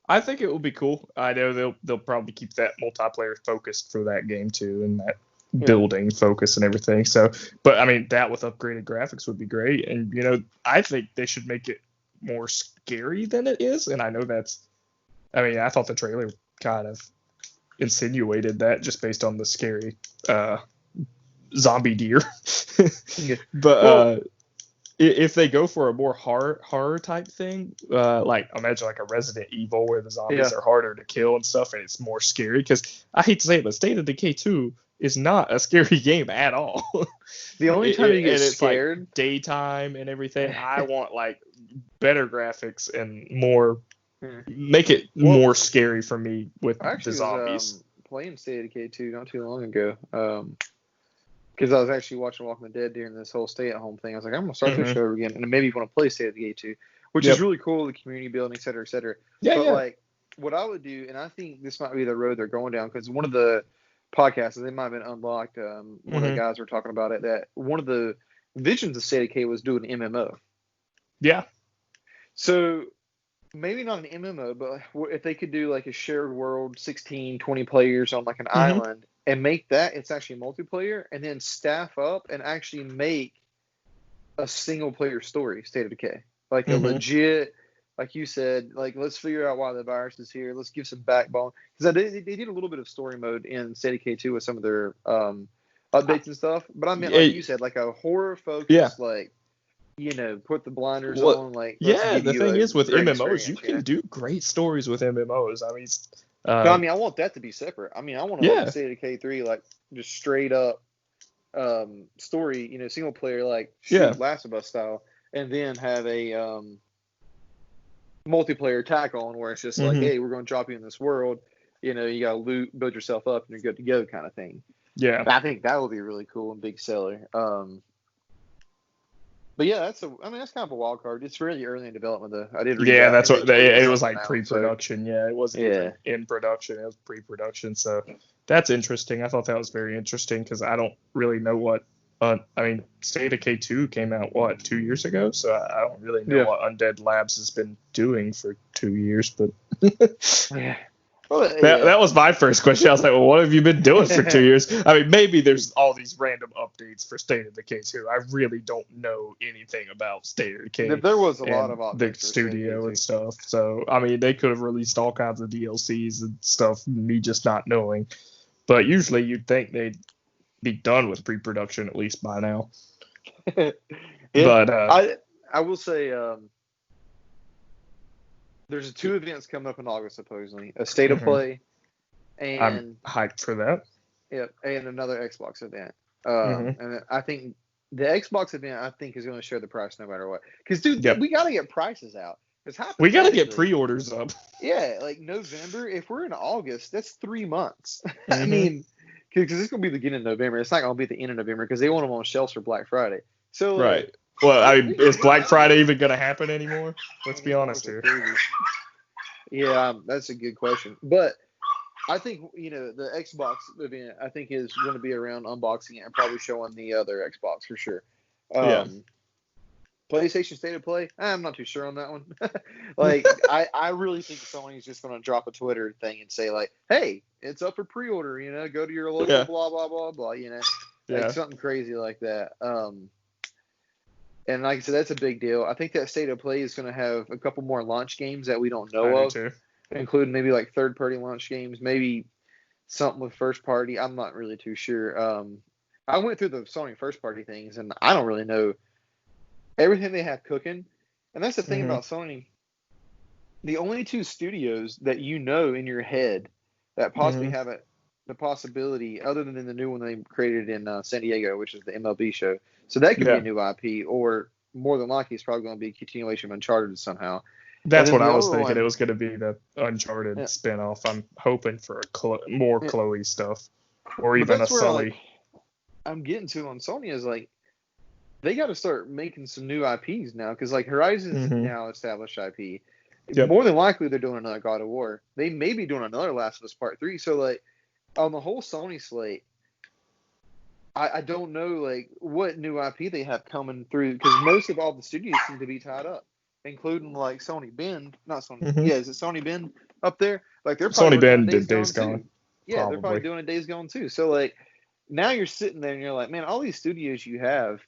I think it will be cool. I know they'll probably keep that multiplayer focused for that game too, and that building focus and everything. So, but that with upgraded graphics would be great. And I think they should make it more scary than it is. And I know I thought the trailer kind of insinuated that just based on the scary zombie deer. But if they go for a more horror type thing, like imagine like a Resident Evil where the zombies are harder to kill and stuff, and it's more scary, because I hate to say it, but State of Decay 2 is not a scary game at all. The only time you get scared, like daytime and everything. I want like better graphics and more, make it more scary for me with the zombies. playing State of Decay 2 not too long ago. Because I was actually watching Walking the Dead during this whole stay-at-home thing. I was like, I'm going to start this show over again. And maybe you want to play State of Decay 2, which is really cool, the community building, et cetera, et cetera. Yeah, but, like, what I would do, and I think this might be the road they're going down, because one of the podcasts, they might have been unlocked, one of the guys were talking about it, that one of the visions of State of Decay was doing an MMO. Yeah. So maybe not an MMO, but if they could do like a shared world, 16, 20 players on like an island, and make that it's actually multiplayer, and then staff up and actually make a single player story, State of Decay. Like a legit, like you said, like let's figure out why the virus is here. Let's give some backbone. Because they did a little bit of story mode in State of Decay 2 with some of their updates and stuff. But I meant, like you said, like a horror focus, like, you know, put the blinders on. Like, the thing is with MMOs, you can do great stories with MMOs. I mean, but I mean, I want that to be separate. I mean, I want to State of Decay 3 like just straight up story, you know, single player, like Last of Us style, and then have a multiplayer tack on where it's just like, hey, we're going to drop you in this world. You know, you got to loot, build yourself up, and you're good to go, kind of thing. Yeah, I think that would be really cool and big seller. But yeah, that's kind of a wild card. It's really early in development, though. I did read that. That's what it was like pre-production. So. Yeah, it wasn't even in production. It was pre-production. So that's interesting. I thought that was very interesting because I don't really know what. I mean, State of Decay 2 came out 2 years ago, so I don't really know what Undead Labs has been doing for 2 years. But that was my first question. I was like, well, what have you been doing for 2 years? I mean, maybe there's all these random updates for State of Decay 2. I really don't know anything about State of Decay. There was a lot of updates the studio and stuff. So, I mean, they could have released all kinds of DLCs and stuff, me just not knowing. But usually you'd think they'd be done with pre-production at least by now. But I will say there's 2 events coming up in August, supposedly. A State of Play, and I'm hyped for that. Yep, and another Xbox event. And I think the Xbox event, is going to show the price no matter what. Because, dude, we got to get prices out. We got to get pre-orders up. Yeah, like November. If we're in August, that's 3 months. I mean, because it's going to be the beginning of November. It's not going to be at the end of November because they want them on shelves for Black Friday. So, right. Well, I mean, is Black Friday even going to happen anymore? Let's be honest here. Yeah, that's a good question. But I think, you know, the Xbox event, I think, is going to be around unboxing it and probably showing the other Xbox for sure. PlayStation State of Play, I'm not too sure on that one. Like, I really think Sony's just going to drop a Twitter thing and say, like, hey, it's up for pre-order, you know, go to your local blah, blah, blah, blah, you know. Like, something crazy like that. And like I said, that's a big deal. I think that State of Play is going to have a couple more launch games that we don't know of, including maybe like third-party launch games, maybe something with first-party. I'm not really too sure. I went through the Sony first-party things, and I don't really know everything they have cooking. And that's the thing about Sony. The only 2 studios that you know in your head that possibly have the possibility, other than the new one they created in San Diego, which is the MLB show. So that could be a new IP, or more than likely, it's probably going to be a continuation of Uncharted somehow. That's what I was thinking. It was going to be the Uncharted spinoff. I'm hoping for more Chloe stuff, or even a Sully. I'm getting to on Sony is like, they got to start making some new IPs now, because like Horizon is now established IP. More than likely, they're doing another God of War. They may be doing another Last of Us Part 3. So like, on the whole Sony slate, I don't know like what new IP they have coming through, because most of all the studios seem to be tied up, including like Sony Bend, not Sony. Yeah, is it Sony Bend up there? Like they're probably Sony Bend did Days Gone. Yeah, they're probably doing a Days Gone too. So like now you're sitting there and you're like, man, all these studios you have,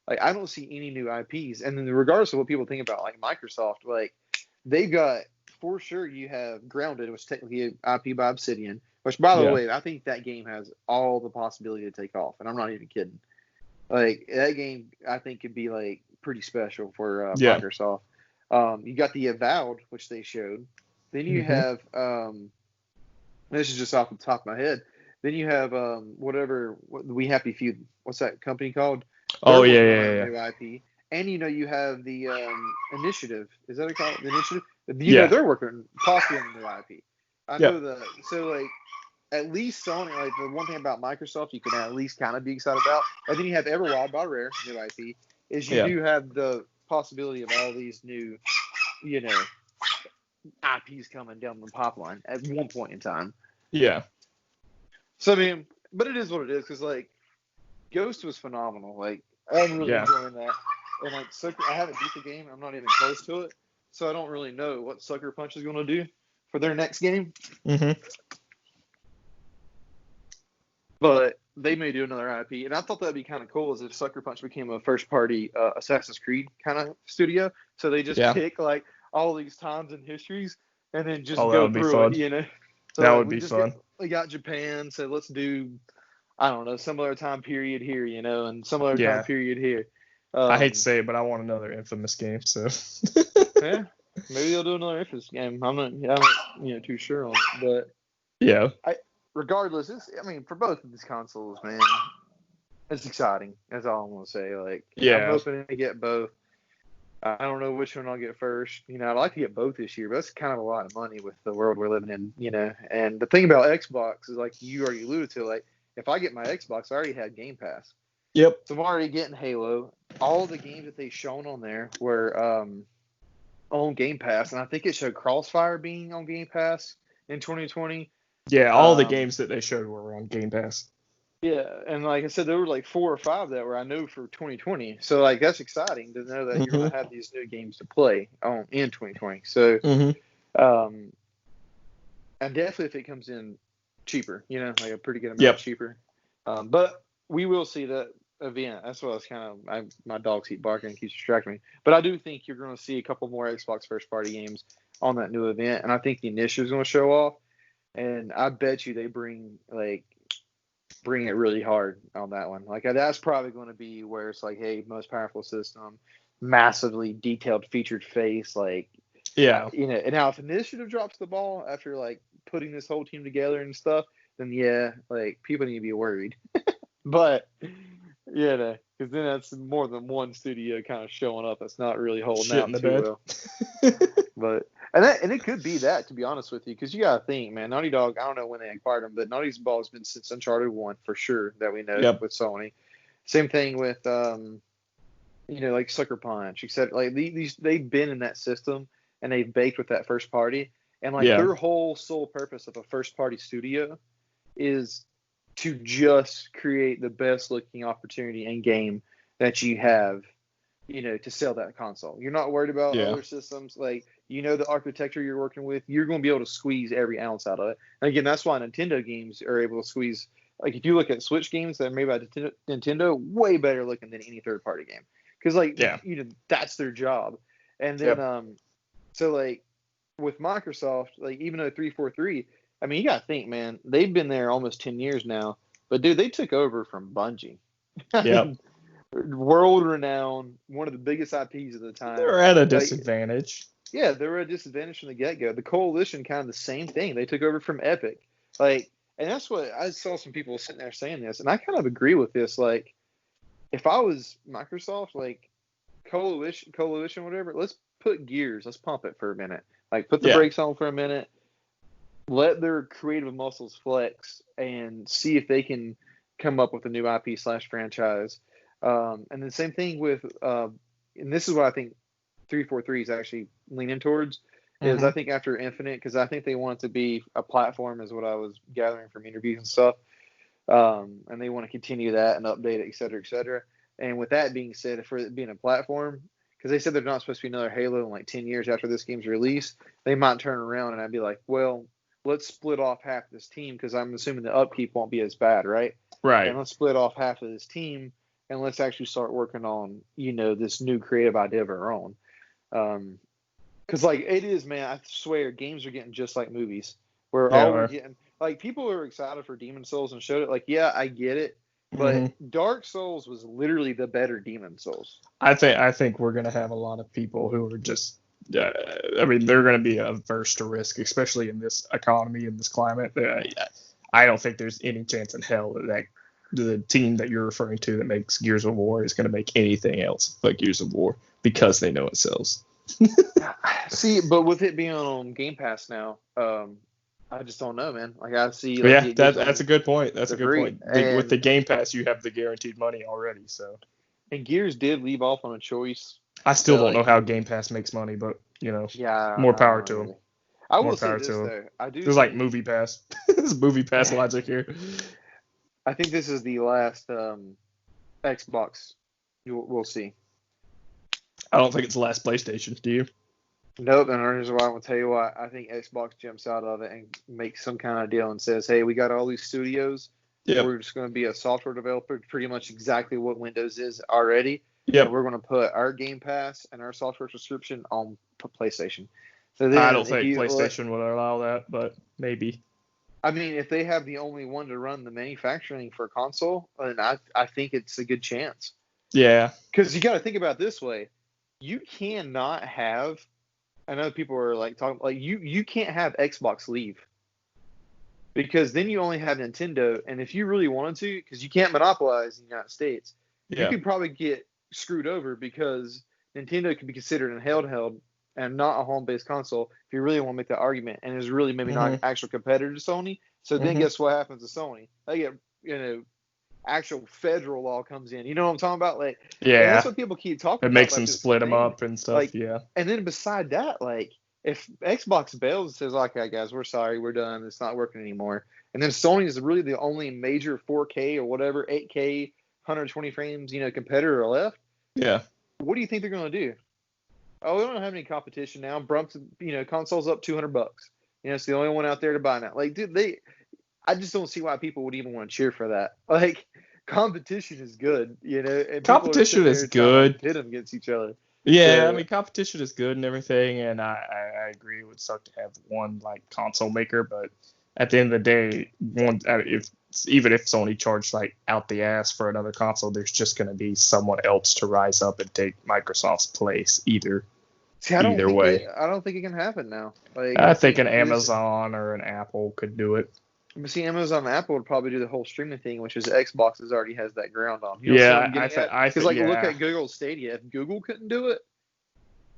like I don't see any new IPs. And then regardless of what people think about like Microsoft, like they've got for sure you have Grounded, which is technically an IP by Obsidian. Which, by the way, I think that game has all the possibility to take off, and I'm not even kidding. Like that game, I think could be like pretty special for Microsoft. You got the Avowed, which they showed. Then you have this is just off the top of my head. Then you have We Happy Few. What's that company called? New IP. And you have the Initiative. Is that called the Initiative? Know they're working possibly on the new IP. I know so like at least Sony, like the one thing about Microsoft you can at least kind of be excited about, and then you have Everwild by Rare, new IP, is you do have the possibility of all these new, IPs coming down the pipeline at one point in time. Yeah. So, I mean, but it is what it is, because, like, Ghost was phenomenal. Like, I'm really enjoying that. And, like, I haven't beat the game. I'm not even close to it. So I don't really know what Sucker Punch is going to do for their next game. Mm-hmm. But they may do another IP. And I thought that would be kind of cool, as if Sucker Punch became a first-party Assassin's Creed kind of studio. So they just pick, like, all these times and histories and then just go through it, So that would be fun. We got Japan, so let's do, I don't know, similar time period here, and similar time period here. I hate to say it, but I want another Infamous game. So yeah, maybe they'll do another Infamous game. I'm not too sure on it, but regardless, for both of these consoles, man, it's exciting. That's all I'm gonna say. Like, I'm hoping to get both. I don't know which one I'll get first. I'd like to get both this year, but that's kind of a lot of money with the world we're living in, And the thing about Xbox is, like you already alluded to, like, if I get my Xbox, I already had Game Pass. Yep. So I'm already getting Halo. All the games that they've shown on there were on Game Pass, and I think it showed Crossfire being on Game Pass in 2020. Yeah, all the games that they showed were on Game Pass. Yeah, and like I said, there were like 4 or 5 that were, I know, for 2020. So, like, that's exciting to know that you're going to have these new games to play in 2020. So, and definitely if it comes in cheaper, like a pretty good amount cheaper. But we will see that event. That's what I was kind of, my dogs keep barking and keeps distracting me. But I do think you're going to see a couple more Xbox first-party games on that new event, and I think the initiative is going to show off. And I bet you they bring it really hard on that one. Like, that's probably going to be where it's like, hey, most powerful system, massively detailed featured face, like, and now if Initiative drops the ball after, like, putting this whole team together and stuff, then like, people need to be worried. But because then that's more than one studio kind of showing up that's not really holding out too well. But and it could be that, to be honest with you, because you gotta think, man, Naughty Dog, I don't know when they acquired them, but Naughty's ball has been since Uncharted 1 for sure, that we know with Sony. Same thing with like Sucker Punch, except like they've been in that system and they've baked with that first party, and like their whole sole purpose of a first party studio is to just create the best looking opportunity and game that you have, to sell that console. You're not worried about other systems. Like, the architecture you're working with, you're going to be able to squeeze every ounce out of it. And again, that's why Nintendo games are able to squeeze. Like, if you look at Switch games that are made by Nintendo, way better looking than any third party game. Because, like, that's their job. And then, so, like, with Microsoft, like, even though 343, I mean, you got to think, man, they've been there almost 10 years now. But, dude, they took over from Bungie. Yep. World renowned, one of the biggest IPs of the time. They're at a disadvantage. Yeah, they were at a disadvantage from the get-go. The Coalition, kind of the same thing. They took over from Epic. Like, and that's what I saw some people sitting there saying this, and I kind of agree with this. Like, if I was Microsoft, like, Coalition, whatever, let's put gears. Let's pump it for a minute. Like, put the brakes on for a minute. Let their creative muscles flex and see if they can come up with a new IP/franchise. And the same thing with, and this is what I think 343 is actually leaning towards, is I think after Infinite, because I think they want it to be a platform, is what I was gathering from interviews and stuff. And they want to continue that and update it, et cetera, et cetera. And with that being said, for it being a platform, because they said there's not supposed to be another Halo in like 10 years after this game's released, they might turn around and I'd be like, well, let's split off half this team, because I'm assuming the upkeep won't be as bad, right? Right. And let's split off half of this team, and let's actually start working on, this new creative idea of our own. Because, like, it is, man, I swear, games are getting just like movies. We're getting, like, people are excited for Demon Souls and showed it. Like, yeah, I get it. But Dark Souls was literally the better Demon Souls. I think we're going to have a lot of people who are just, they're going to be averse to risk, especially in this economy, in this climate. I don't think there's any chance in hell that the team that you're referring to that makes Gears of War is going to make anything else but Gears of War, because they know it sells. See, but with it being on Game Pass now, I just don't know, man. Like I see, But like yeah, that's a good point. That's a good free. point. With the Game Pass, you have the guaranteed money already. So. And Gears did leave off on a choice. I still don't Like, know how Game Pass makes money, but yeah, more I don't power know to them. either. I More will say power this to them. though, I do. There's like Movie Pass. There's Movie Pass logic here. I think this is the last Xbox. We'll see. I don't think it's the last PlayStation. Do you? Nope, and here's why I'm gonna tell you why. I think Xbox jumps out of it and makes some kind of deal and says, "Hey, we got all these studios. Yep. We're just going to be a software developer, pretty much exactly what Windows is already. Yep. And we're going to put our Game Pass and our software subscription on PlayStation." So then, I don't think PlayStation would allow that, but maybe. I mean, if they have the only one to run the manufacturing for a console, then I think it's a good chance. Yeah. Because you got to think about it this way: you cannot have. I know people are like talking like you can't have Xbox leave. Because then you only have Nintendo, and if you really wanted to, because you can't monopolize the United States, you could probably get screwed over because Nintendo could be considered a handheld and not a home-based console if you really want to make that argument, and is really maybe not an actual competitor to Sony. So then guess what happens to Sony? They get, actual federal law comes in. You know what I'm talking about? Like, and that's what people keep talking about. It makes them split them up and stuff, like, And then beside that, like, if Xbox bails and says, "Okay, guys, we're sorry, we're done, it's not working anymore," and then Sony is really the only major 4K or whatever 8K 120 frames competitor left. Yeah. What do you think they're going to do? Oh, we don't have any competition now. Brump's console's up $200. It's the only one out there to buy now. Like, dude, I just don't see why people would even want to cheer for that. Like, competition is good, And competition is good. Pit them against each other. Yeah, I mean, competition is good and everything, and I agree it would suck to have one like console maker, but at the end of the day, even if Sony charged like out the ass for another console, there's just going to be someone else to rise up and take Microsoft's place either way. I don't think it can happen now. Like, I think an Amazon or an Apple could do it. But see, Amazon and Apple would probably do the whole streaming thing, which is Xbox already has that ground on. Look at Google Stadia. If Google couldn't do it,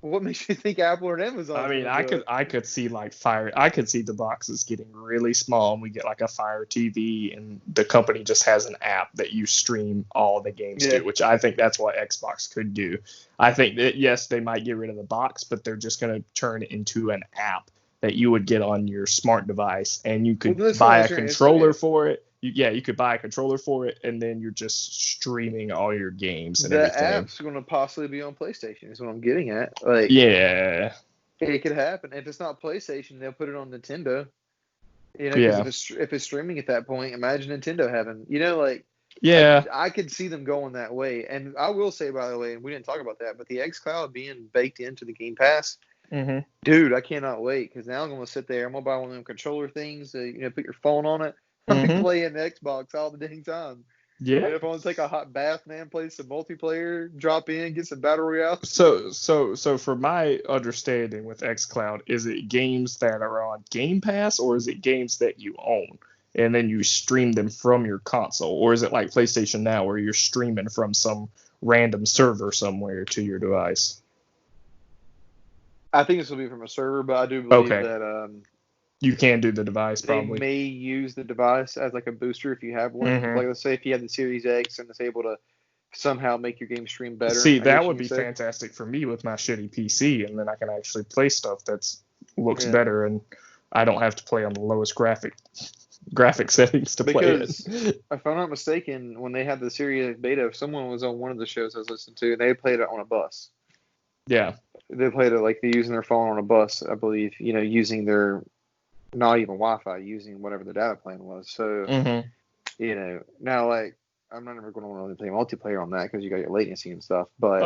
what makes you think Apple or Amazon? I mean, I could see like Fire. I could see the boxes getting really small, and we get like a Fire TV, and the company just has an app that you stream all the games to, which I think that's what Xbox could do. I think that yes, they might get rid of the box, but they're just going to turn it into an app that you would get on your smart device, and you could buy a controller for it. You could buy a controller for it, and then you're just streaming all your games and everything. The app's going to possibly be on PlayStation is what I'm getting at. Like, yeah. It could happen. If it's not PlayStation, they'll put it on Nintendo. Because if it's streaming at that point, imagine Nintendo having, I could see them going that way. And I will say, by the way, and we didn't talk about that, but the xCloud being baked into the Game Pass, dude, I cannot wait, because now I'm going to sit there. I'm going to buy one of them controller things, put your phone on it. I'm playing Xbox all the dang time. Yeah. And if I want to take a hot bath, man, play some multiplayer, drop in, get some battle royale. So for my understanding with xCloud, is it games that are on Game Pass, or is it games that you own and then you stream them from your console, or is it like PlayStation Now where you're streaming from some random server somewhere to your device? I think this will be from a server, but I do believe that you can do the device probably. They may use the device as like a booster if you have one. Like, let's say if you have the Series X and it's able to somehow make your game stream better. See, that would be fantastic for me with my shitty PC, and then I can actually play stuff that looks better, and I don't have to play on the lowest graphic settings to play it. If I'm not mistaken, when they had the Series beta, someone was on one of the shows I was listening to, and they played it on a bus. Yeah. They played it like they're using their phone on a bus, I believe, using their not even Wi-Fi, using whatever the data plan was. So, now, like, I'm not ever going to want to play multiplayer on that because you got your latency and stuff. But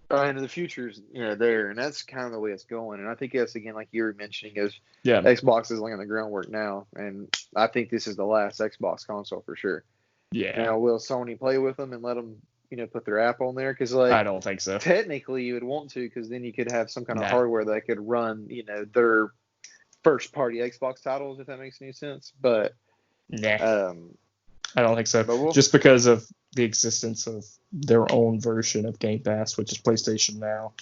and the future's there, and that's kind of the way it's going. And I think that's, again, like you were mentioning, is Xbox is laying the groundwork now, and I think this is the last Xbox console for sure. Yeah. Now, will Sony play with them and let them put their app on there? Because, like, I don't think so. Technically, you would want to, because then you could have some kind of hardware that could run, their first-party Xbox titles, if that makes any sense. But I don't think so. Just because of the existence of their own version of Game Pass, which is PlayStation Now.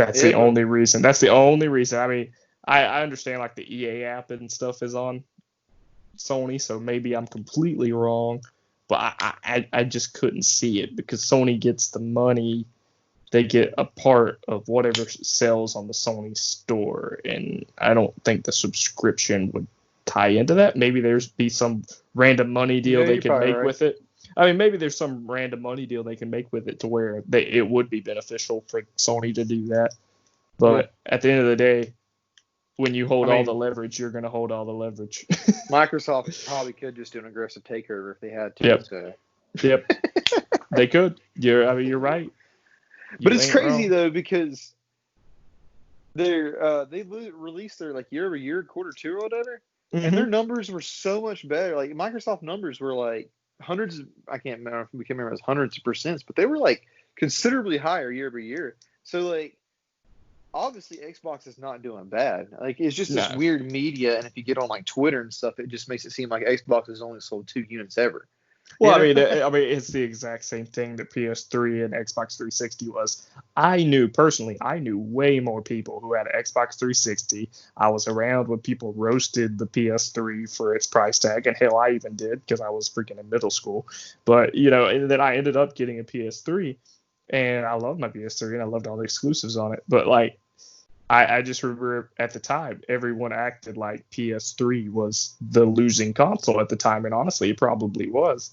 That's the only reason. That's the only reason. I mean, I understand like the EA app and stuff is on Sony, so maybe I'm completely wrong, but I just couldn't see it because Sony gets the money. They get a part of whatever sells on the Sony store, and I don't think the subscription would tie into that. Maybe there's be some random money deal they can make with it. I mean, maybe there's some random money deal they can make with it to where it would be beneficial for Sony to do that. But at the end of the day, when you hold all the leverage, you're going to hold all the leverage. Microsoft probably could just do an aggressive takeover if they had to. Yep. So. Yep. They could. You're right. But it's crazy though because they released their like year-over-year quarter two or whatever, and their numbers were so much better. Like Microsoft numbers were like hundreds. I can't remember if we can remember it was hundreds of percents, but they were like considerably higher year-over-year. So like obviously Xbox is not doing bad. Like it's just this weird media, and if you get on like Twitter and stuff, it just makes it seem like Xbox has only sold 2 units ever. Well, I mean, it's the exact same thing that PS3 and Xbox 360 was. I knew way more people who had an Xbox 360. I was around when people roasted the PS3 for its price tag, and hell, I even did because I was freaking in middle school. But, and then I ended up getting a PS3, and I loved my PS3, and I loved all the exclusives on it. But, like, I just remember at the time, everyone acted like PS3 was the losing console at the time, and honestly, it probably was.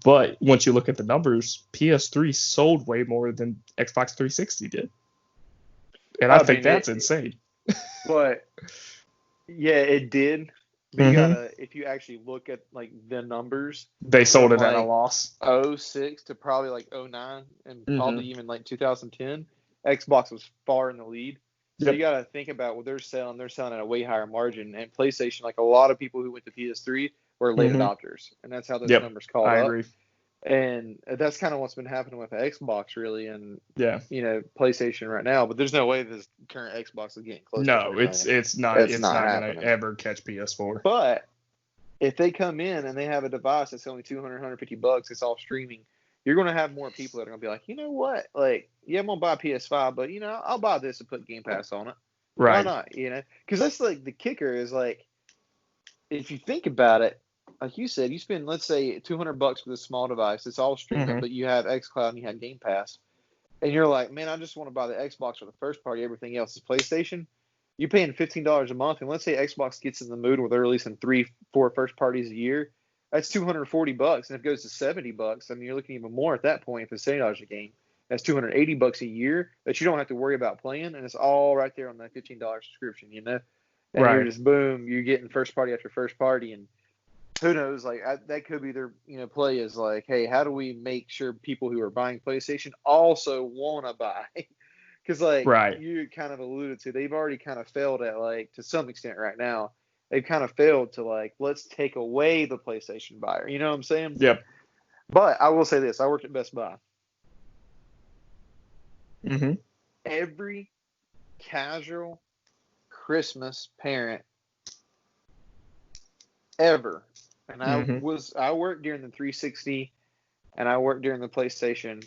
But once you look at the numbers, PS3 sold way more than Xbox 360 did. And I think that's insane. But, yeah, it did. But if you actually look at, like, the numbers. They sold it at a loss. 06 to probably, like, 09 and probably even, like, 2010, Xbox was far in the lead. So you got to think about what they're selling. They're selling at a way higher margin. And PlayStation, like a lot of people who went to PS3 were late adopters. And that's how those numbers called up. I agree. And that's kind of what's been happening with Xbox, really, and PlayStation right now. But there's no way this current Xbox is getting close. No, it's not going to ever catch PS4. But if they come in and they have a device that's only $200, $150, it's all streaming, you're going to have more people that are going to be like, you know what? Like, yeah, I'm going to buy a PS5, but, I'll buy this and put Game Pass on it. Right. Why not? Because that's like the kicker is like, if you think about it, like you said, you spend, let's say, $200 for this small device. It's all streaming, but you have xCloud and you have Game Pass. And you're like, man, I just want to buy the Xbox for the first party. Everything else is PlayStation. You're paying $15 a month. And let's say Xbox gets in the mood where they're releasing 3-4 first parties a year. That's $240, and if it goes to $70, I mean, you're looking even more at that point. If it's $70 a game, that's $280 a year that you don't have to worry about playing, and it's all right there on that $15 subscription, And you're just boom, you're getting first party after first party, and who knows? Like that could be their play is like, hey, how do we make sure people who are buying PlayStation also want to buy? Because you kind of alluded to, they've already kind of failed at like to some extent right now. They've kind of failed to like, let's take away the PlayStation buyer. You know what I'm saying? Yep. But I will say this. I worked at Best Buy. Every casual Christmas parent ever, and I worked during the 360 and I worked during the PlayStation,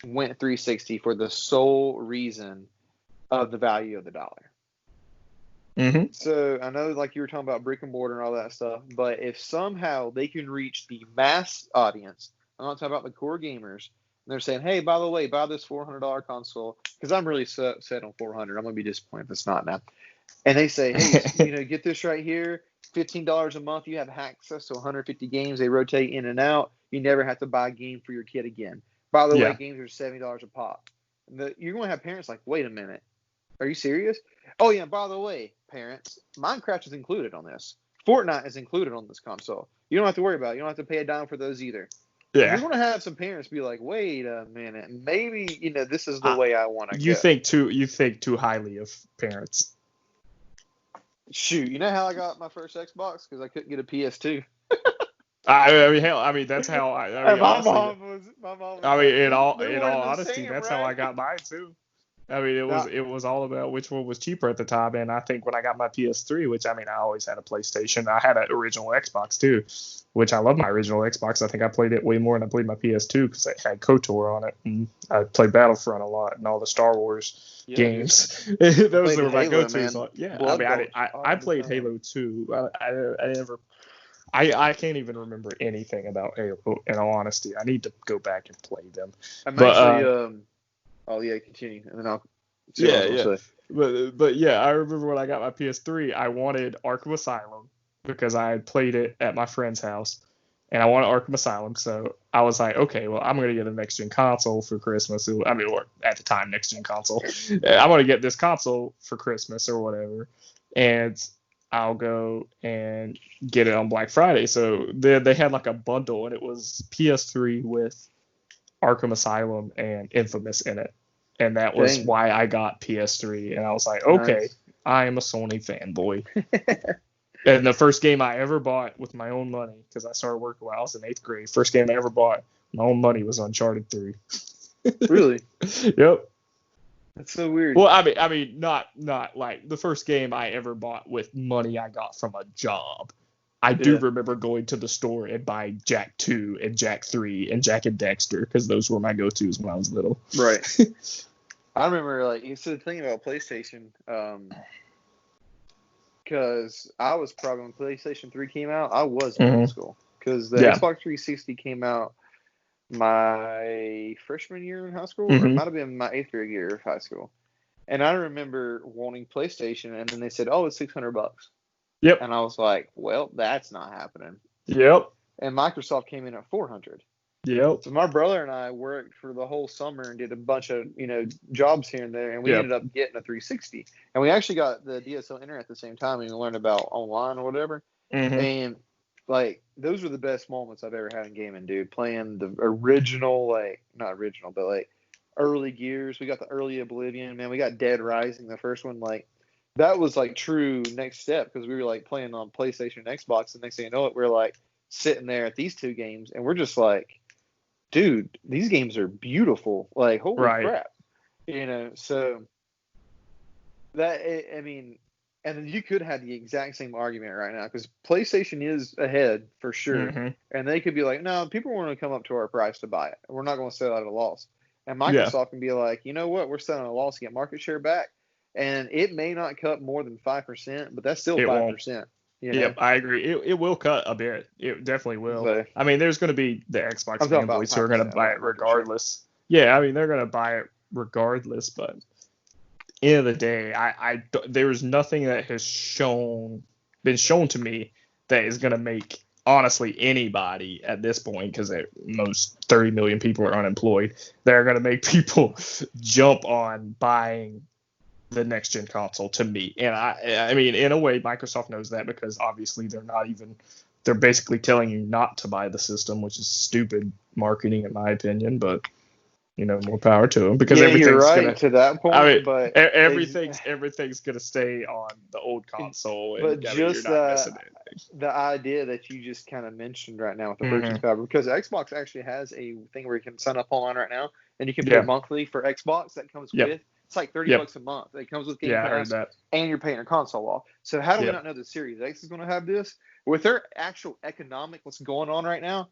went 360 for the sole reason of the value of the dollar. So I know like you were talking about brick and mortar and all that stuff, but if somehow they can reach the mass audience, I'm not talking about the core gamers, and they're saying, hey, by the way, buy this $400 console, because I'm really set on $400. I'm going to be disappointed if it's not now. And they say, hey, get this right here, $15 a month, you have access to 150 games. They rotate in and out. You never have to buy a game for your kid again. By the way, games are $70 a pop. You're going to have parents like, wait a minute. Are you serious? Oh, yeah, by the way, parents, Minecraft is included on this. Fortnite is included on this console. You don't have to worry about it. You don't have to pay a dime for those either. Yeah. You're going to have some parents be like, wait a minute. Maybe, this is the way I want to go. You think too highly of parents. Shoot, you know how I got my first Xbox? Because I couldn't get a PS2. I mean, that's how my mom was. My mom was. I mean, in all honesty, that's how I got mine too. I mean, Now, it was all about which one was cheaper at the time. And I think when I got my PS3, which I mean, I always had a PlayStation. I had an original Xbox too, which I love my original Xbox. I think I played it way more than I played my PS2 because it had KOTOR on it. And I played Battlefront a lot and all the Star Wars games. Those were my go-tos. Yeah, I mean, I played Halo 2. I never. I can't even remember anything about Halo. In all honesty, I need to go back and play them. I'm actually. Oh yeah, continue, and then I'll. Yeah. But yeah, I remember when I got my PS3, I wanted Arkham Asylum because I had played it at my friend's house, and I wanted Arkham Asylum. So I was like, okay, well, I'm gonna get a next gen console for Christmas. I mean, or at the time, next gen console. I'm gonna get this console for Christmas or whatever, and I'll go and get it on Black Friday. So they had like a bundle, and it was PS3 with Arkham Asylum and Infamous in it. And that was why I got PS3. And I was like, okay, nice. I am a Sony fanboy. And the first game I ever bought with my own money, because I started working when I was in 8th grade, first game I ever bought, my own money was Uncharted 3. Really? Yep. That's so weird. Well, I mean, not like the first game I ever bought with money I got from a job. I do remember going to the store and buying Jak 2 and Jak 3 and Jak and Dexter because those were my go-tos when I was little. Right. I remember, like, you said the thing about PlayStation, because I was probably when PlayStation 3 came out, I was in high school because the Xbox 360 came out my freshman year in high school, or it might have been my 8th grade year of high school. And I remember wanting PlayStation, and then they said, "Oh, it's $600." Yep. And I was like, well, that's not happening. Yep. And Microsoft came in at $400. Yep. So my brother and I worked for the whole summer and did a bunch of, jobs here and there, and we ended up getting a 360. And we actually got the DSL internet at the same time, and we learned about online or whatever. And like those were the best moments I've ever had in gaming, dude. Playing the original, like not original, but like early Gears. We got the early Oblivion, man. We got Dead Rising, the first one, like. That was like true next step because we were like playing on PlayStation and Xbox. And next thing you know it, we're like sitting there at these two games and we're just like, dude, these games are beautiful. Like, holy crap. So that, I mean, and then you could have the exact same argument right now because PlayStation is ahead for sure. And they could be like, no, people want to come up to our price to buy it. We're not going to sell it at a loss. And Microsoft can be like, you know what? We're selling at a loss to get market share back. And it may not cut more than 5%, but that's still 5%. Yep, I agree. It will cut a bit. It definitely will. So, I mean, there's going to be the Xbox fanboys who are going to buy it regardless. Sure. Yeah, I mean, they're going to buy it regardless. But end of the day, there's nothing that has been shown to me that is going to make honestly anybody at this point, because most 30 million people are unemployed, they're going to make people jump on buying the next gen console to me. And I mean, in a way, Microsoft knows that because obviously they're basically telling you not to buy the system, which is stupid marketing in my opinion, but more power to them because everything's you're right to that point. I mean, but everything's going to stay on the old console. But just the idea that you just kind of mentioned right now with the purchase power, because Xbox actually has a thing where you can sign up online right now and you can pay monthly for Xbox that comes with. It's like $30 a month. It comes with Game Pass, and you're paying a console off. So how do we not know the Series X is going to have this? With their actual economic, what's going on right now,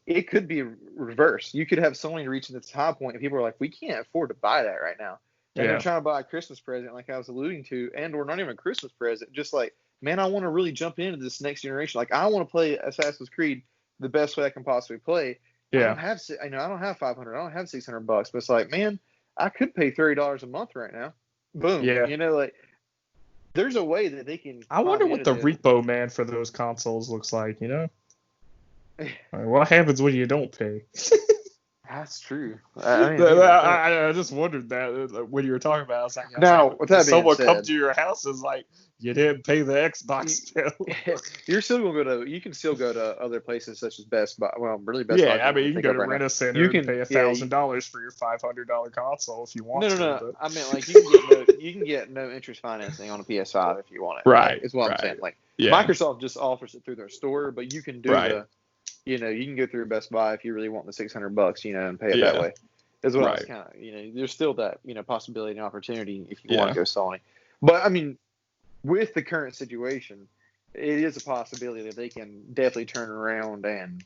it could be reversed. You could have Sony reaching its high point, and people are like, we can't afford to buy that right now. And they're trying to buy a Christmas present, like I was alluding to, and or not even a Christmas present. Just like, man, I want to really jump into this next generation. Like, I want to play Assassin's Creed the best way I can possibly play. I don't have $500. I don't have $600, but it's like, man, I could pay $30 a month right now. Boom. Yeah. Like there's a way that they can. I wonder what the repo man for those consoles looks like. Like, what happens when you don't pay? That's true. I just wondered that when you were talking about it. I was like, now, with that someone being come said, to your house is like, you didn't pay the Xbox bill. You're still going to you can still go to other places such as Best Buy. Well, really Best Buy. Yeah, I mean, you can go to Rent-A-Center and pay $1,000 for your $500 console if you want to. No. I mean, like, you can get no interest financing on a PS5 if you want it. Right. Is what I'm saying. Like, Microsoft just offers it through their store, but you can do you can go through Best Buy if you really want the $600, and pay it that way. is what I was Right. kind of, there's still that, possibility and opportunity if you Yeah. want to go Sony. But I mean, with the current situation, it is a possibility that they can definitely turn around and,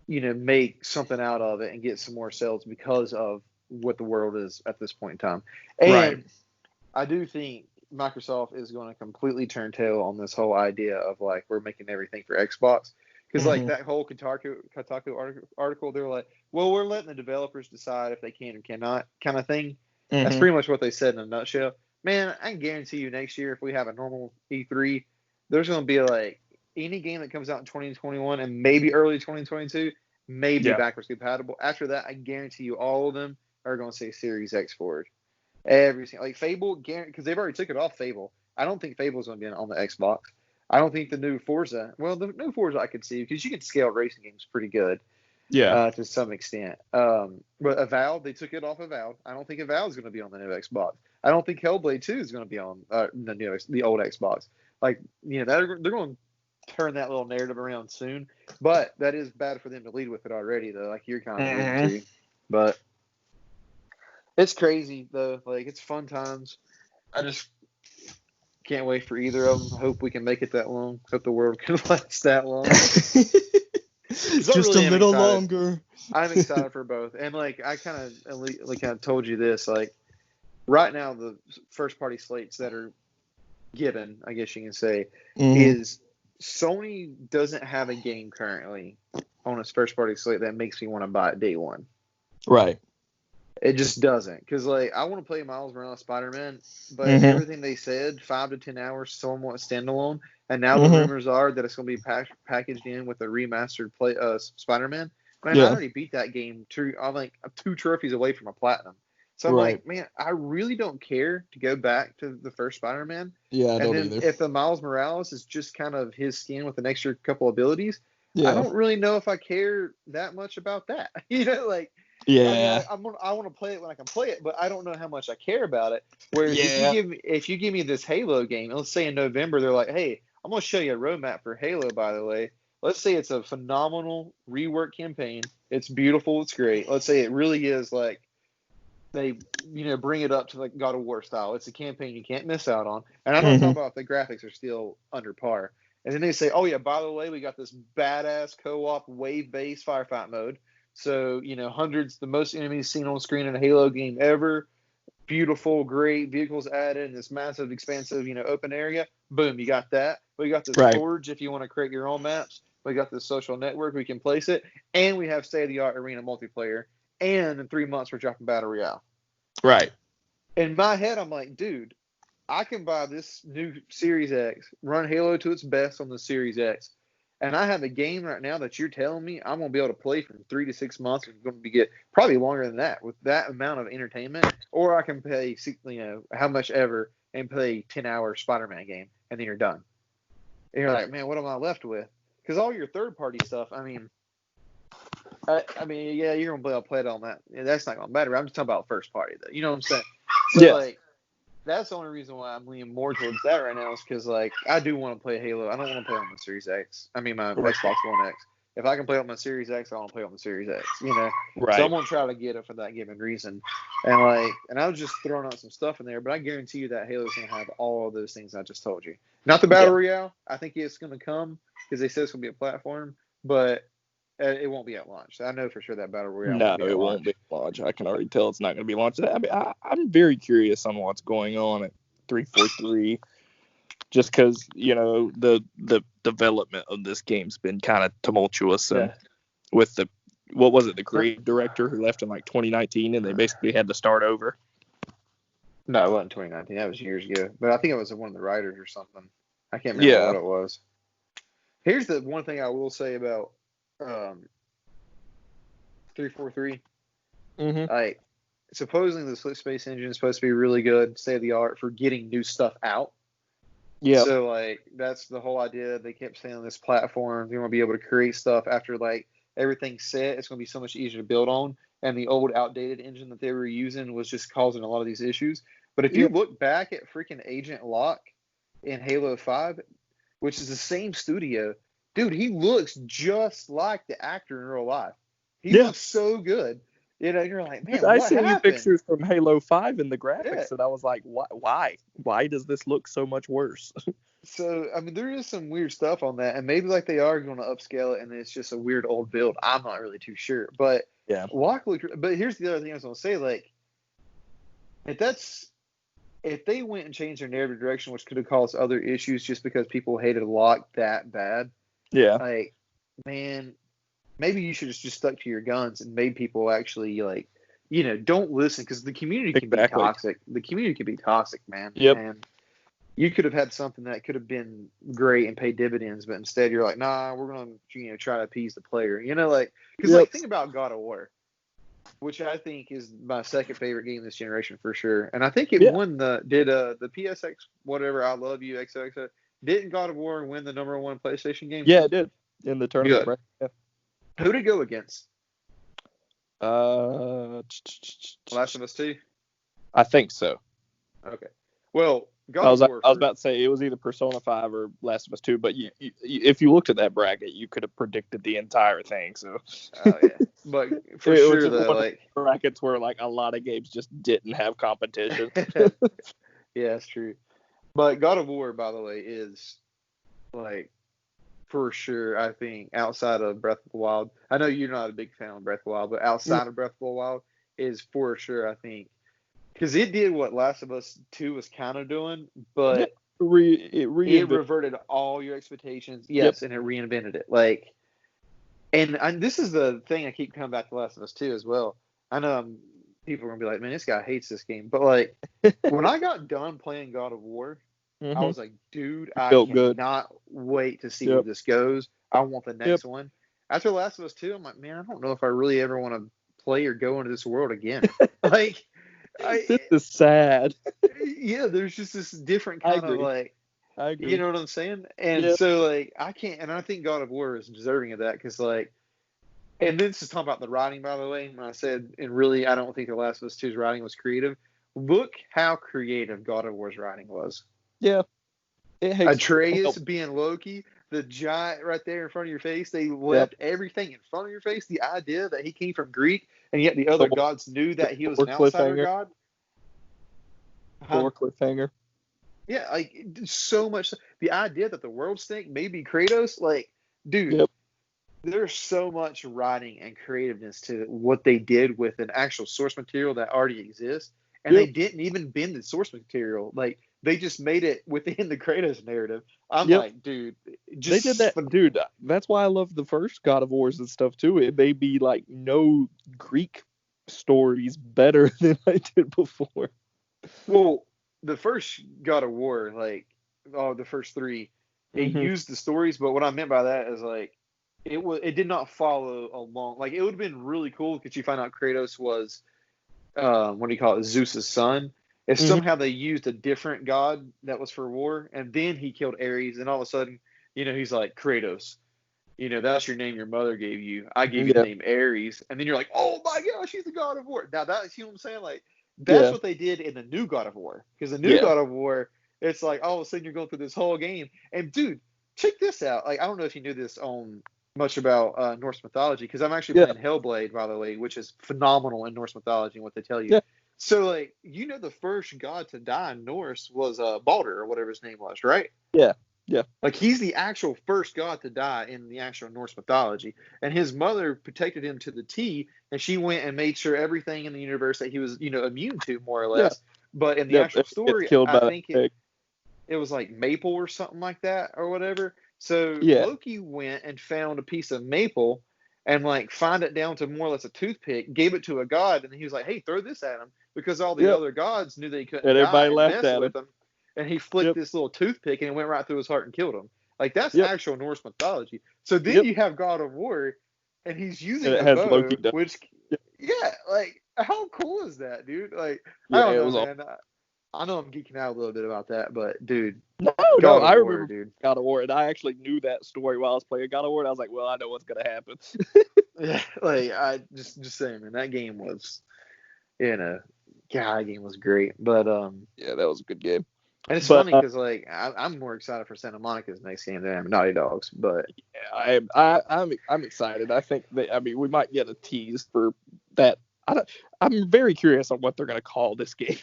make something out of it and get some more sales because of what the world is at this point in time. And Right. I do think Microsoft is going to completely turn tail on this whole idea of like we're making everything for Xbox, because like that whole Kotaku article, they're like, well, we're letting the developers decide if they can or cannot kind of thing. That's pretty much what they said in a nutshell. Man, I can guarantee you next year if we have a normal E3, there's going to be like any game that comes out in 2021 and maybe early 2022 may be backwards compatible. After that, I guarantee you all of them are going to say Series X forward. Every single, like Fable, because they've already took it off Fable. I don't think Fable's going to be on the Xbox. I don't think the new Forza. Well, the new Forza I could see because you can scale racing games pretty good. Yeah. To some extent. But Avowed, they took it off Avowed. I don't think Avowed is going to be on the new Xbox. I don't think Hellblade 2 is going to be on the old Xbox. Like, they're going to turn that little narrative around soon. But that is bad for them to lead with it already, though, like you're kind of alluding to. But it's crazy, though. Like, it's fun times. I just can't wait for either of them. Hope we can make it that long. Hope the world can last that long. Just a little longer. I'm excited for both. And, like, I kind of told you this. Like, right now, the first-party slates that are given, I guess you can say, is Sony doesn't have a game currently on its first-party slate that makes me want to buy it day one. Right. It just doesn't. Because, like, I want to play Miles Morales Spider-Man, but everything they said, 5 to 10 hours, somewhat standalone, and now the rumors are that it's going to be packaged in with a remastered Spider-Man. Man, I already beat that game. I'm like 2 trophies away from a platinum. So I'm like, man, I really don't care to go back to the first Spider-Man. Yeah, I don't either. If the Miles Morales is just kind of his skin with an extra couple abilities, Yeah. I don't really know if I care that much about that. Like, yeah, I mean, I want to play it when I can play it, but I don't know how much I care about it. Whereas if you give me this Halo game, let's say in November they're like, hey, I'm gonna show you a roadmap for Halo. By the way, let's say it's a phenomenal rework campaign. It's beautiful. It's great. Let's say it really is like they bring it up to like God of War style. It's a campaign you can't miss out on. And I'm not talking about if the graphics are still under par. And then they say, oh yeah, by the way, we got this badass co-op wave-based firefight mode. So, hundreds, the most enemies seen on screen in a Halo game ever. Beautiful, great vehicles added in this massive, expansive, open area. Boom, you got that. We got this Forge if you want to create your own maps. We got this social network. We can place it. And we have state-of-the-art arena multiplayer. And in 3 months, we're dropping Battle Royale. Right. In my head, I'm like, dude, I can buy this new Series X, run Halo to its best on the Series X, and I have a game right now that you're telling me I'm going to be able to play from 3 to 6 months. It's going to get probably longer than that with that amount of entertainment. Or I can pay, how much ever and play 10-hour Spider-Man game, and then you're done. And you're like, man, what am I left with? Because all your third-party stuff, I mean, yeah, you're going to be able to play it on that. Yeah, that's not going to matter. I'm just talking about first-party, though. You know what I'm saying? So, like, that's the only reason why I'm leaning more towards that right now is because, like, I do want to play Halo. I don't want to play on the Series X. I mean, my Xbox One X. If I can play on my Series X, I want to play on the Series X, Right. So I'm going to try to get it for that given reason. And I was just throwing out some stuff in there, but I guarantee you that Halo's going to have all of those things I just told you. Not the Battle Royale. I think it's going to come because they said it's going to be a platform, but it won't be at launch. I know for sure that Battle Royale won't be at launch. Won't be at launch. I can already tell it's not going to be launched. I mean, I'm very curious on what's going on at 343, just because, the development of this game's been kind of tumultuous. And with the creative director who left in like 2019 and they basically had to start over. No, it wasn't 2019. That was years ago. But I think it was one of the writers or something. I can't remember what it was. Here's the one thing I will say about 343. Like, supposedly the Slip Space engine is supposed to be really good, state of the art for getting new stuff out. Yeah. So, like, that's the whole idea. They kept saying on this platform, you're going to be able to create stuff after, like, everything's set. It's going to be so much easier to build on. And the old, outdated engine that they were using was just causing a lot of these issues. But if you look back at freaking Agent Locke in Halo 5, which is the same studio, dude, he looks just like the actor in real life. He looks so good. You're like, man, I what seen happened? pictures from Halo 5 in the graphics, Yeah. and I was like, why? Why does this look so much worse? So, I mean, there is some weird stuff on that, and maybe like they are going to upscale it, and it's just a weird old build. I'm not really too sure, but Yeah. But here's the other thing I was going to say, like, if they went and changed their narrative direction, which could have caused other issues just because people hated Locke that bad, Yeah. like, man, maybe you should have just stuck to your guns and made people actually, like, don't listen, because the community can be toxic. The community can be toxic, man. Yep. And you could have had something that could have been great and paid dividends, but instead you're like, nah, we're going to, try to appease the player. Because, like, think about God of War, which I think is my second favorite game this generation for sure. And I think it won the PSX, whatever, I Love You, XOXO. Didn't God of War win the #1 PlayStation game? Yeah, it did. In the tournament. Good. Yeah. Who did it go against? Last of Us 2? I think so. Okay. Well, I was about to say it was either Persona 5 or Last of Us 2, but if you looked at that bracket, you could have predicted the entire thing. So. Oh yeah, but for sure though, like brackets where like a lot of games just didn't have competition. Yeah, that's true. But God of War, by the way, is like for sure. I think outside of Breath of the Wild, I know you're not a big fan of Breath of the Wild, but outside of Breath of the Wild is for sure. I think. Because it did what Last of Us 2 was kind of doing, but it reverted all your expectations. Yes, and it reinvented it. Like, and this is the thing I keep coming back to Last of Us 2 as well. I know people are going to be like, man, this guy hates this game. But, like, when I got done playing God of War, I was like, dude, I cannot wait to see where this goes. I want the next one. After Last of Us 2, I'm like, man, I don't know if I really ever want to play or go into this world again. Like... this is sad. Yeah, there's just this different kind of like, I agree. You know what I'm saying? And so like I can't, and I think God of War is deserving of that because like, and this is talking about the writing, by the way. When I said, and really, I don't think The Last of Us 2's writing was creative. Look how creative God of War's writing was. Yeah, Atreus being Loki, the giant right there in front of your face. They left everything in front of your face. The idea that he came from Greek, and yet the other gods knew that he was an outsider god. Cliffhanger. Yeah, like so much. The idea that the world snake may be Kratos, like, dude, there's so much writing and creativeness to what they did with an actual source material that already exists, and they didn't even bend the source material. Like, they just made it within the Kratos narrative. I'm like, dude, they did that, dude. That's why I love the first God of Wars and stuff too. It made me like know Greek stories better than I did before. Well, the first God of War, like, the first three, it used the stories, but what I meant by that is like it did not follow along. Like, it would have been really cool because you find out Kratos was what do you call it, Zeus's son. If somehow they used a different god that was for war, and then he killed Ares, and all of a sudden, he's like, Kratos, that's your name your mother gave you. I gave you the name Ares, and then you're like, oh my gosh, he's the God of War. Now you know what I'm saying? Like, that's what they did in the new God of War, because the new God of War, it's like all of a sudden you're going through this whole game, and dude, check this out. Like, I don't know if you knew this much about Norse mythology, because I'm actually playing Hellblade, by the way, which is phenomenal in Norse mythology and what they tell you. So, like, the first god to die in Norse was Baldur, or whatever his name was, right? Yeah. Like, he's the actual first god to die in the actual Norse mythology. And his mother protected him to the T, and she went and made sure everything in the universe that he was, immune to, more or less. But in the actual story, I think it was like maple or something like that, or whatever. So Loki went and found a piece of maple and, like, find it down to more or less a toothpick, gave it to a god, and he was like, hey, throw this at him, because all the other gods knew they couldn't everybody die laughed and at with him. And he flicked this little toothpick, and it went right through his heart and killed him. Like, that's actual Norse mythology. So then you have God of War, and he's using a bow, Loki which, like, how cool is that, dude? Like, I don't know, man. I know I'm geeking out a little bit about that, but, dude. I remember dude. God of War, and I actually knew that story while I was playing God of War, and I was like, well, I know what's going to happen. Yeah, like, I just saying, man, that game was, God, that game was great. But, yeah, that was a good game. And it's funny because, like, I'm more excited for Santa Monica's next game than I am Naughty Dog's. But yeah, I'm excited. I think that, we might get a tease for that I'm very curious on what they're gonna call this game.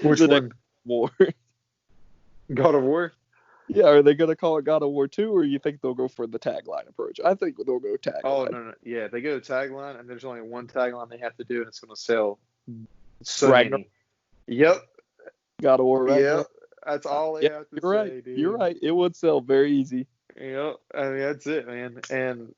Which The one? next War. God of War? Yeah, are they gonna call it God of War 2, or you think they'll go for the tagline approach? I think they'll go Oh, tagline. no. Yeah, they go tagline, and there's only one tagline they have to do, and it's going to sell so Ragnarok. many. Yep. God of War Yep. Ragnarok. That's all they Yeah, have to you're right. say, dude. You're right. It would sell very easy. Yep. I mean, that's it, man. And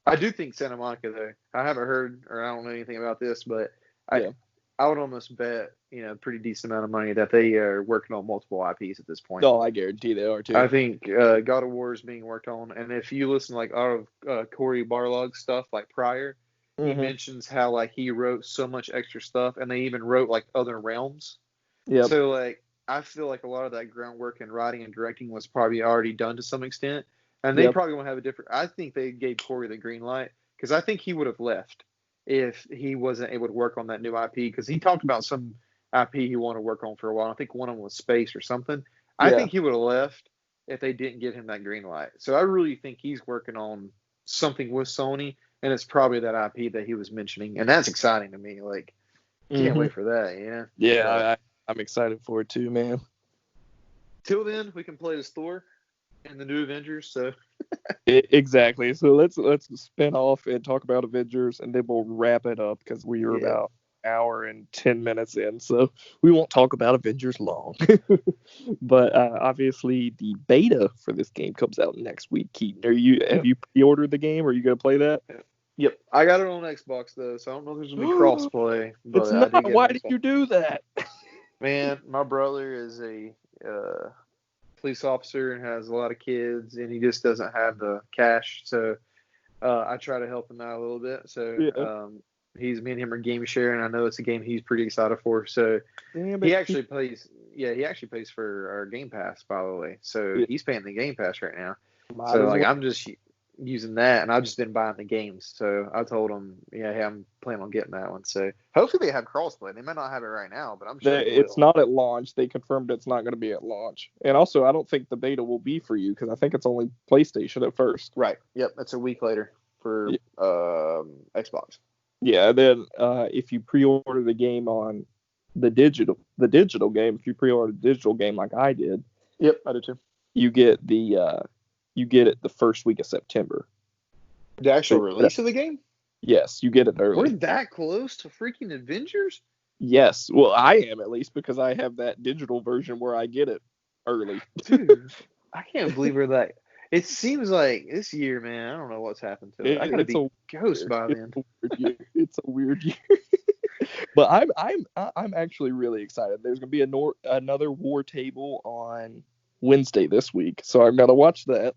I do think Santa Monica, though. I haven't heard, or I don't know anything about this, but Yeah. I would almost bet, a pretty decent amount of money that they are working on multiple IPs at this point. No, I guarantee they are too. I think God of War is being worked on, and if you listen like out of Corey Barlog's stuff, like prior, he mentions how like he wrote so much extra stuff, and they even wrote like other realms. Yeah. So like I feel like a lot of that groundwork in writing and directing was probably already done to some extent, and they probably won't have a different. I think they gave Corey the green light because I think he would have left if he wasn't able to work on that new IP, because he talked about some IP he wanted to work on for a while. I think one of them was space or something. I think he would have left if they didn't give him that green light. So I really think he's working on something with Sony, and it's probably that IP that he was mentioning, and that's exciting to me. Like, can't wait for that. Yeah. Yeah, I'm excited for it too, man. Till then, we can play as Thor in the new Avengers. So exactly. So let's spin off and talk about Avengers, and then we'll wrap it up because we are about an hour and 10 minutes in, so we won't talk about Avengers long. But obviously, the beta for this game comes out next week. Keaton, have you pre-ordered the game? Are you gonna play that? Yep, I got it on Xbox though, so I don't know if there's gonna be crossplay. But It's not. I did get Why it on did Xbox. you do that? Man, my brother is a police officer and has a lot of kids, and he just doesn't have the cash. So I try to help him out a little bit. So me and him are game sharing. I know it's a game he's pretty excited for. So he actually plays. Yeah, he actually pays for our Game Pass, by the way. So he's paying the Game Pass right now. So like I'm just using that, and I've just been buying the games. So I told him, hey, I'm planning on getting that one. So hopefully they have crossplay. They might not have it right now, but I'm sure it's not at launch. They confirmed it's not going to be at launch. And also, I don't think the beta will be for you because I think it's only PlayStation at first. Right. Yep. That's a week later for Xbox. Yeah. Then if you pre-order the game on the digital game, if you pre-order the digital game like I did, yep, I do too. You get it the first week of September. The actual release of the game? Yes, you get it early. We're that close to freaking Avengers? Yes. Well, I am at least because I have that digital version where I get it early. Dude, I can't believe we're that. It seems like this year, man, I don't know what's happened to it. I gotta be ghost by then. It's a weird year. But I'm actually really excited. There's gonna be another War Table on Wednesday this week, so I'm gonna watch that.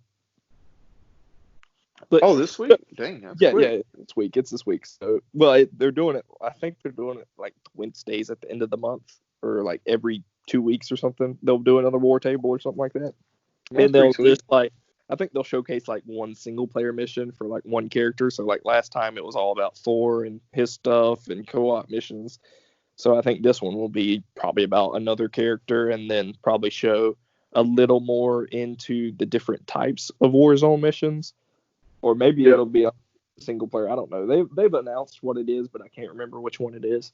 But this week? Dang, it's this week. So they're doing it. I think they're doing it like Wednesdays at the end of the month, or like every 2 weeks or something. They'll do another War Table or something like that. And they'll just I think they'll showcase like one single player mission for like one character. So like last time it was all about Thor and his stuff and co-op missions. So I think this one will be probably about another character, and then probably show a little more into the different types of Warzone missions. Or maybe it'll be a single player. I don't know. They've announced what it is, but I can't remember which one it is.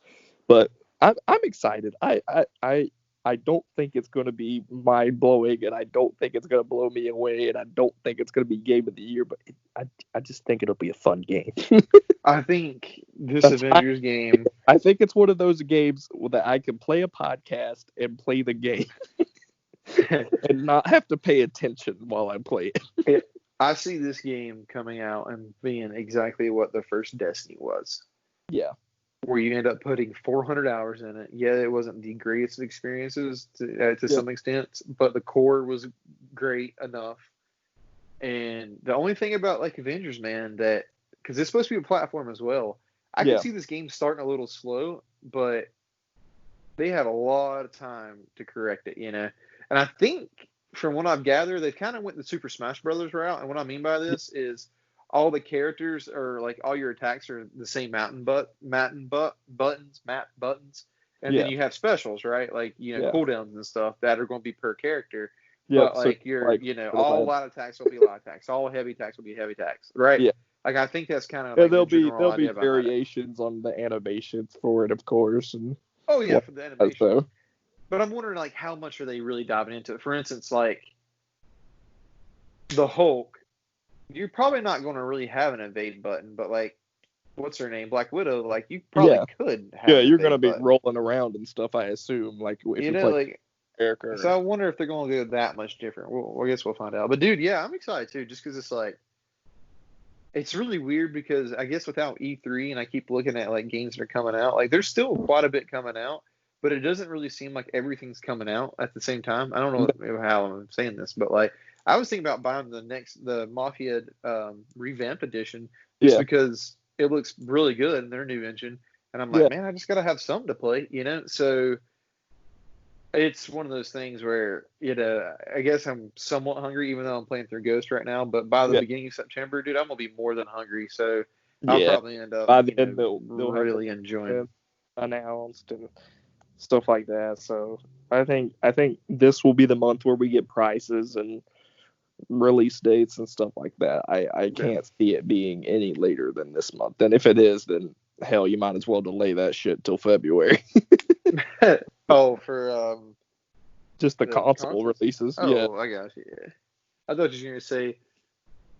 But I'm excited. I don't think it's going to be mind blowing, and I don't think it's going to blow me away, and I don't think it's going to be game of the year. But I just think it'll be a fun game. I think this Avengers game. I think it's one of those games that I can play a podcast and play the game, and not have to pay attention while I play it. I see this game coming out and being exactly what the first Destiny was. Yeah. Where you end up putting 400 hours in it. Yeah, it wasn't the greatest of experiences to some extent, but the core was great enough. And the only thing about like Avengers, man, that because it's supposed to be a platform as well, I can see this game starting a little slow, but they have a lot of time to correct it, And I think from what I've gathered, they've kind of went the Super Smash Brothers route. And what I mean by this is all the characters are like all your attacks are the same map buttons, and then you have specials, right? Like cooldowns and stuff that are going to be per character. Yeah, but all light attacks will be light attacks, all heavy attacks will be heavy attacks, right? Yeah. Like, I think that's kind of Yeah, like the general there'll be idea behind it. variations on the animations for it, of course, and Oh yeah, for the animation. so But I'm wondering, like, how much are they really diving into it? For instance, like the Hulk, you're probably not going to really have an evade button, but like, what's her name, Black Widow? Like, you probably could have. yeah, an you're gonna evade be button. rolling around and stuff, I assume. Like if You you know, play like. character. So I wonder if they're going to go that much different. I guess we'll find out. But dude, yeah, I'm excited too, just because it's like, it's really weird because I guess without E3 and I keep looking at like games that are coming out, like there's still quite a bit coming out, but it doesn't really seem like everything's coming out at the same time. I don't know how I'm saying this, but like I was thinking about buying the Mafia revamp edition just because it looks really good in their new engine, and I'm like, man, I just gotta have something to play, you know? So it's one of those things where, you know, I guess I'm somewhat hungry, even though I'm playing through Ghost right now. But by the beginning of September, dude, I'm gonna be more than hungry. So I'll probably end up by then they'll really have enjoying announced and stuff like that. So I think this will be the month where we get prices and release dates and stuff like that. I can't see it being any later than this month. And if it is, then hell, you might as well delay that shit till February. Oh, for just the console releases. Oh, I got you. Yeah. I thought you were gonna say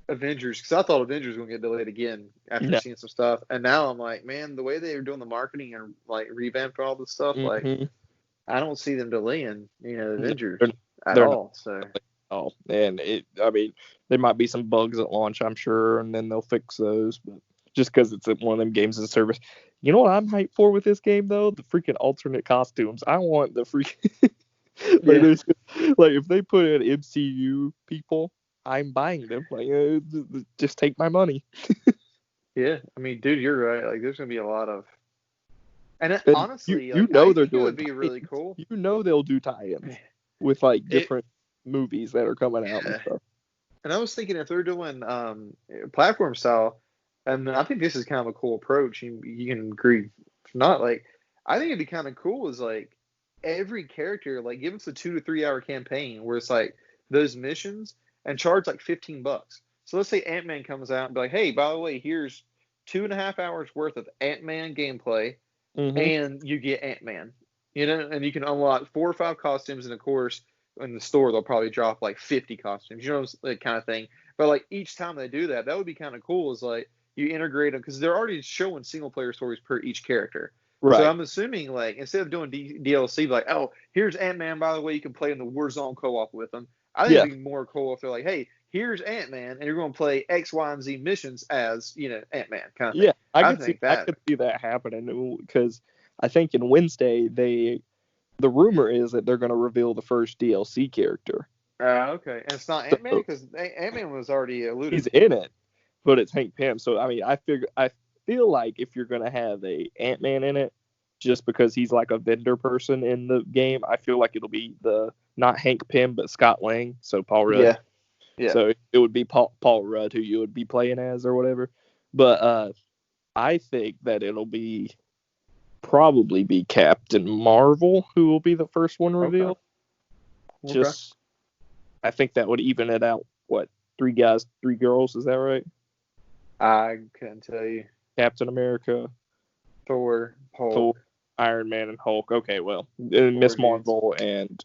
Avengers, because I thought Avengers was gonna get delayed again after seeing some stuff, and now I'm like, man, the way they were doing the marketing and like revamped all this stuff, like I don't see them delaying, you know, Avengers at all. So. Oh, and I mean, there might be some bugs at launch, I'm sure, and then they'll fix those. But just because it's one of them games as a service, you know what I'm hyped for with this game though? The freaking alternate costumes. I want the freaking like if they put in MCU people, I'm buying them. Like, just take my money. Yeah, I mean, dude, you're right. Like, there's gonna be a lot of, and honestly, you know they're doing. It would be really cool. You know they'll do tie-ins with like different movies that are coming out and stuff. And I was thinking if they're doing platform style, and I think this is kind of a cool approach. You can agree, if not, like I think it'd be kind of cool is like every character like give us a 2 to 3 hour campaign where it's like those missions and charge like $15. So let's say Ant-Man comes out and be like, hey, by the way, here's 2.5 hours worth of Ant-Man gameplay, and you get Ant-Man, you know, and you can unlock 4 or 5 costumes, and of course in the store they'll probably drop like 50 costumes, you know, that kind of thing. But like each time they do that would be kind of cool. Is like you integrate them because they're already showing single player stories per each character. Right. So I'm assuming like instead of doing DLC, like, oh, here's Ant-Man, by the way, you can play in the Warzone co-op with them. I think it'd be more cool if they're like, hey, here's Ant-Man, and you're going to play X, Y, and Z missions as, you know, Ant-Man kind of thing. Yeah, I could see that happening because I think in Wednesday the rumor is that they're going to reveal the first DLC character. Okay, and it's not Ant-Man because Ant-Man was already alluded. He's in it, but it's Hank Pym. So I mean, I feel like if you're going to have a Ant-Man in it, just because he's like a vendor person in the game, I feel like it'll be not Hank Pym but Scott Lang, so Paul Rudd. Yeah. So it would be Paul Rudd who you would be playing as or whatever. But I think that it'll probably be Captain Marvel who will be the first one revealed. Okay. I think that would even it out. What, 3 guys, 3 girls? Is that right? I couldn't tell you. Captain America, Thor, Hulk, Iron Man, and Hulk. Okay, well, Miss Marvel and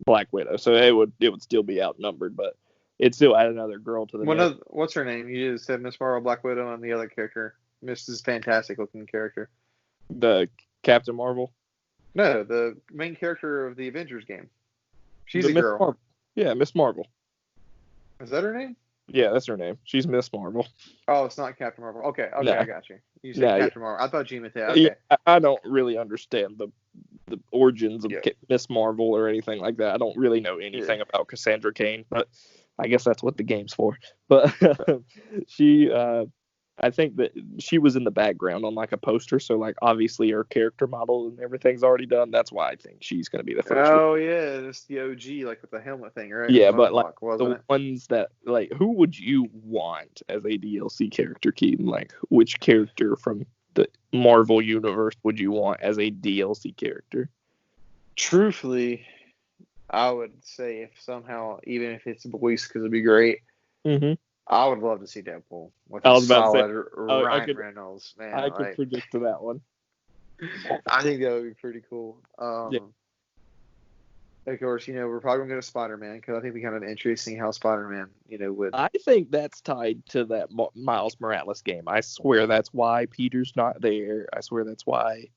Black Widow. So it would still be outnumbered, but it'd still add another girl to the mix. What's her name? You just said Miss Marvel, Black Widow, and the other character. Mrs. Fantastic looking character. The Captain Marvel? No, the main character of the Avengers game. She's a girl. Marvel. Yeah, Miss Marvel. Is that her name? Yeah, that's her name. She's Miss Marvel. Oh, it's not Captain Marvel. Okay, I got you. You said Captain Marvel. I thought you meant that. Okay. Yeah, I don't really understand the origins of Miss Marvel or anything like that. I don't really know anything about Cassandra Cain, but I guess that's what the game's for. But she, I think that she was in the background on like a poster, so like obviously her character model and everything's already done. That's why I think she's going to be the first. Oh yeah, that's the OG, like with the helmet thing, right? Yeah, but like the ones that like, who would you want as a DLC character, Keaton? Like, which character from the Marvel universe would you want as a DLC character? Truthfully, I would say if somehow, even if it's voice, because it'd be great. I would love to see Deadpool with I a was about to say, solid I Ryan could Reynolds, man. I could Like, predict to that one. I think that would be pretty cool. Yeah. Of course, we're probably going to go to Spider-Man because I think it'd be kind of interesting how Spider-Man, would. I think that's tied to that Miles Morales game. I swear that's why Peter's not there. I swear that's why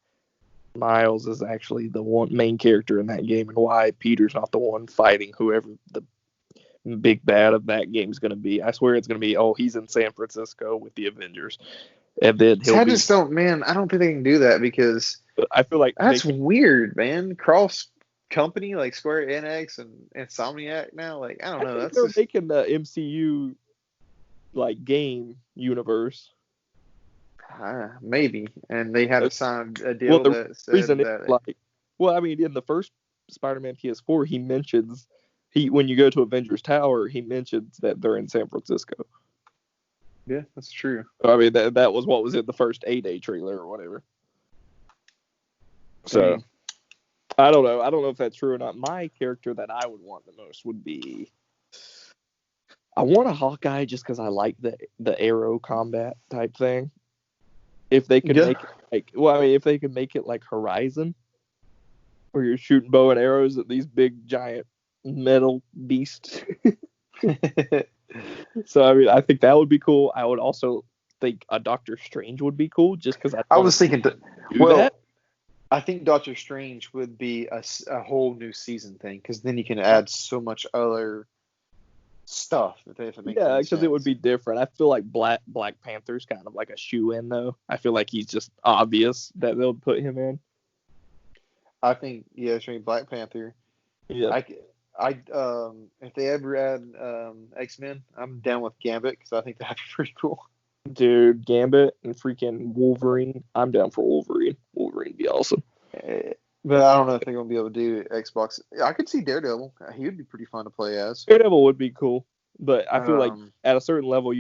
Miles is actually the one main character in that game, and why Peter's not the one fighting whoever the big bad of that game is going to be. I swear it's going to be, he's in San Francisco with the Avengers, and then I just don't, man. I don't think they can do that because I feel like that's weird, man. Cross company like Square Enix and Insomniac now, like I don't know. That's they're just making the MCU like game universe. maybe, and they had to sign a deal that said that. In the first Spider-Man PS4, he mentions when you go to Avengers Tower, he mentions that they're in San Francisco. Yeah, that's true. I mean, that was what was in the first 8-day trailer or whatever. So, I don't know. I don't know if that's true or not. My character that I would want the most would be, I want a Hawkeye just because I like the arrow combat type thing. If they could make it if they could make it like Horizon, where you're shooting bow and arrows at these big giant metal beasts. So I think that would be cool. I would also think a Doctor Strange would be cool, just because I was thinking that. I think Doctor Strange would be a whole new season thing, because then you can add so much other stuff if it makes sense. Because it would be different. I feel like Black Panther's kind of like a shoe-in though. I feel like he's just obvious that they'll put him in. I think Black Panther. Yeah. If they ever add X-Men, I'm down with Gambit because I think that'd be pretty cool. Dude, Gambit and freaking Wolverine. I'm down for Wolverine. Wolverine would be awesome. But I don't know if they're gonna be able to do Xbox. I could see Daredevil. He would be pretty fun to play as. Daredevil would be cool, but I feel like at a certain level,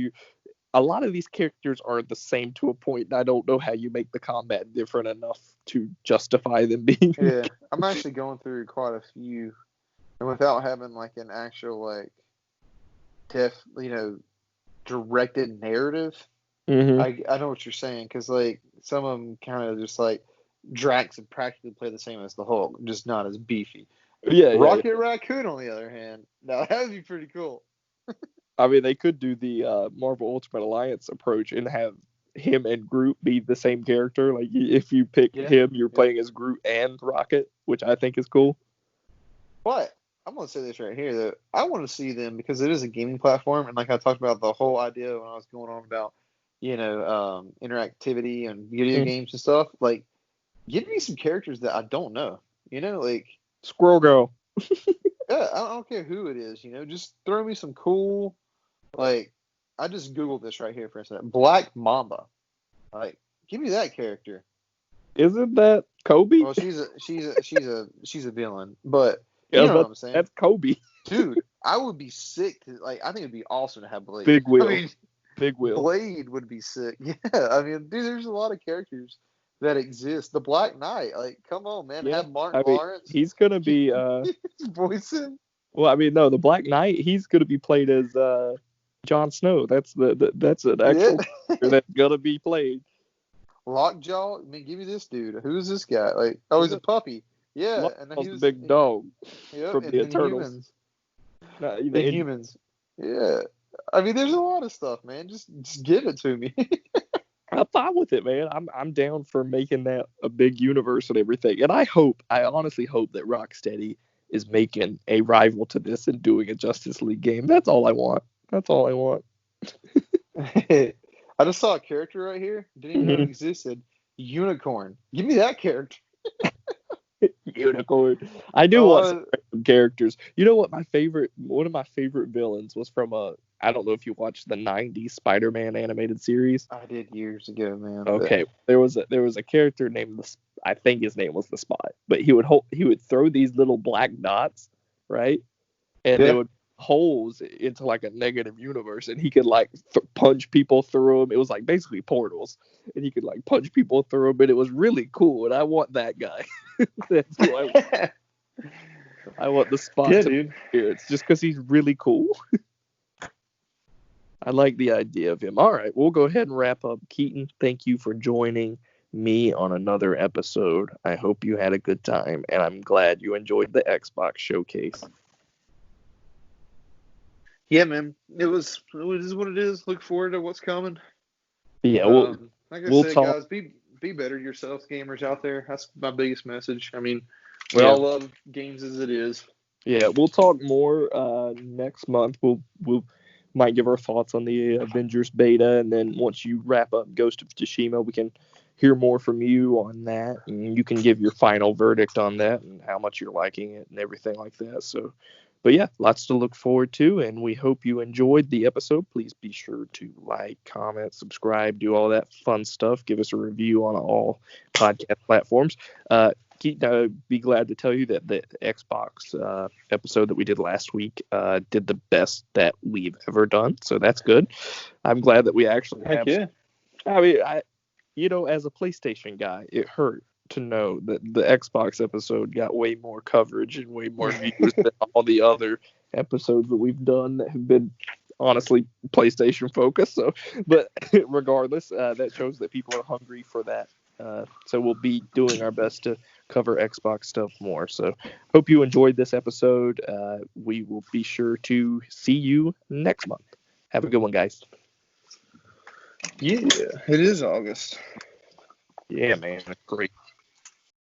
a lot of these characters are the same to a point, and I don't know how you make the combat different enough to justify them being. Yeah, I'm actually going through quite a few, and without having like an actual like directed narrative. Mm-hmm. I know what you're saying, because like some of them kind of just like Drax and practically play the same as the Hulk, just not as beefy. Yeah, Rocket Raccoon, on the other hand, now that would be pretty cool. I mean, they could do the Marvel Ultimate Alliance approach and have him and Groot be the same character. Like, if you pick him, you're playing as Groot and Rocket, which I think is cool. But I'm going to say this right here, that I want to see them, because it is a gaming platform, and like I talked about the whole idea when I was going on about, interactivity and video games and stuff, like, give me some characters that I don't know, like Squirrel Girl. Yeah, I don't care who it is, just throw me some cool, like, I just Googled this right here for a second. Black Mamba. Like, give me that character. Isn't that Kobe? Well, she's a villain, but you know what I'm saying? That's Kobe. Dude, I would be sick to, like, I think it'd be awesome to have Blade. Big Will. Big Will. Blade would be sick. Yeah, I mean, dude, there's a lot of characters that exist. The Black Knight, like, come on, man. Yeah. Have Martin Lawrence. He's gonna be voicing. Well, I mean, no, the Black Knight. He's gonna be played as Jon Snow. That's that's an actual character that's gonna be played. Lockjaw. I mean, give me this dude. Who's this guy? Like, oh, he's a puppy. Yeah, and he was a big dog from the Eternals. The humans. Yeah. I mean, there's a lot of stuff, man. Just give it to me. I'm fine with it, man. I'm down for making that a big universe and everything. And I honestly hope that Rocksteady is making a rival to this and doing a Justice League game. That's all I want. I just saw a character right here. Didn't even know it existed. Unicorn. Give me that character. Unicorn. I do want some characters. You know what? One of my favorite villains was from I don't know if you watched the 90s Spider-Man animated series. I did years ago, man. Okay. There was a character named I think his name was the Spot, but he would throw these little black dots, right? And they would holes into like a negative universe, and he could like punch people through them. It was like basically portals, and he could like punch people through them, and it was really cool. And I want that guy. That's who I want. I want the Spot to be here. It's just because he's really cool. I like the idea of him. All right, we'll go ahead and wrap up. Keaton, thank you for joining me on another episode. I hope you had a good time, and I'm glad you enjoyed the Xbox showcase. Yeah, man. It is what it is. Look forward to what's coming. Yeah, like I we'll said, talk. guys, be better yourselves, gamers out there. That's my biggest message. I mean, we Yeah. all love games as it is. Yeah, we'll talk more next month. We'll might give our thoughts on the Avengers beta, and then once you wrap up Ghost of Tshimia, we can hear more from you on that, and you can give your final verdict on that and how much you're liking it and everything like that. So, but yeah, lots to look forward to, and we hope you enjoyed the episode. Please be sure to like, comment, subscribe, do all that fun stuff. Give us a review on all podcast platforms. Keaton, be glad to tell you that the Xbox episode that we did last week did the best that we've ever done. So that's good. I'm glad that we actually have. Yeah. I mean, as a PlayStation guy, it hurt to know that the Xbox episode got way more coverage and way more views than all the other episodes that we've done that have been honestly PlayStation focused. So, but regardless, that shows that people are hungry for that. So we'll be doing our best to cover Xbox stuff more. So hope you enjoyed this episode. We will be sure to see you next month. Have a good one, guys. Yeah, it is August. Yeah, man. Great.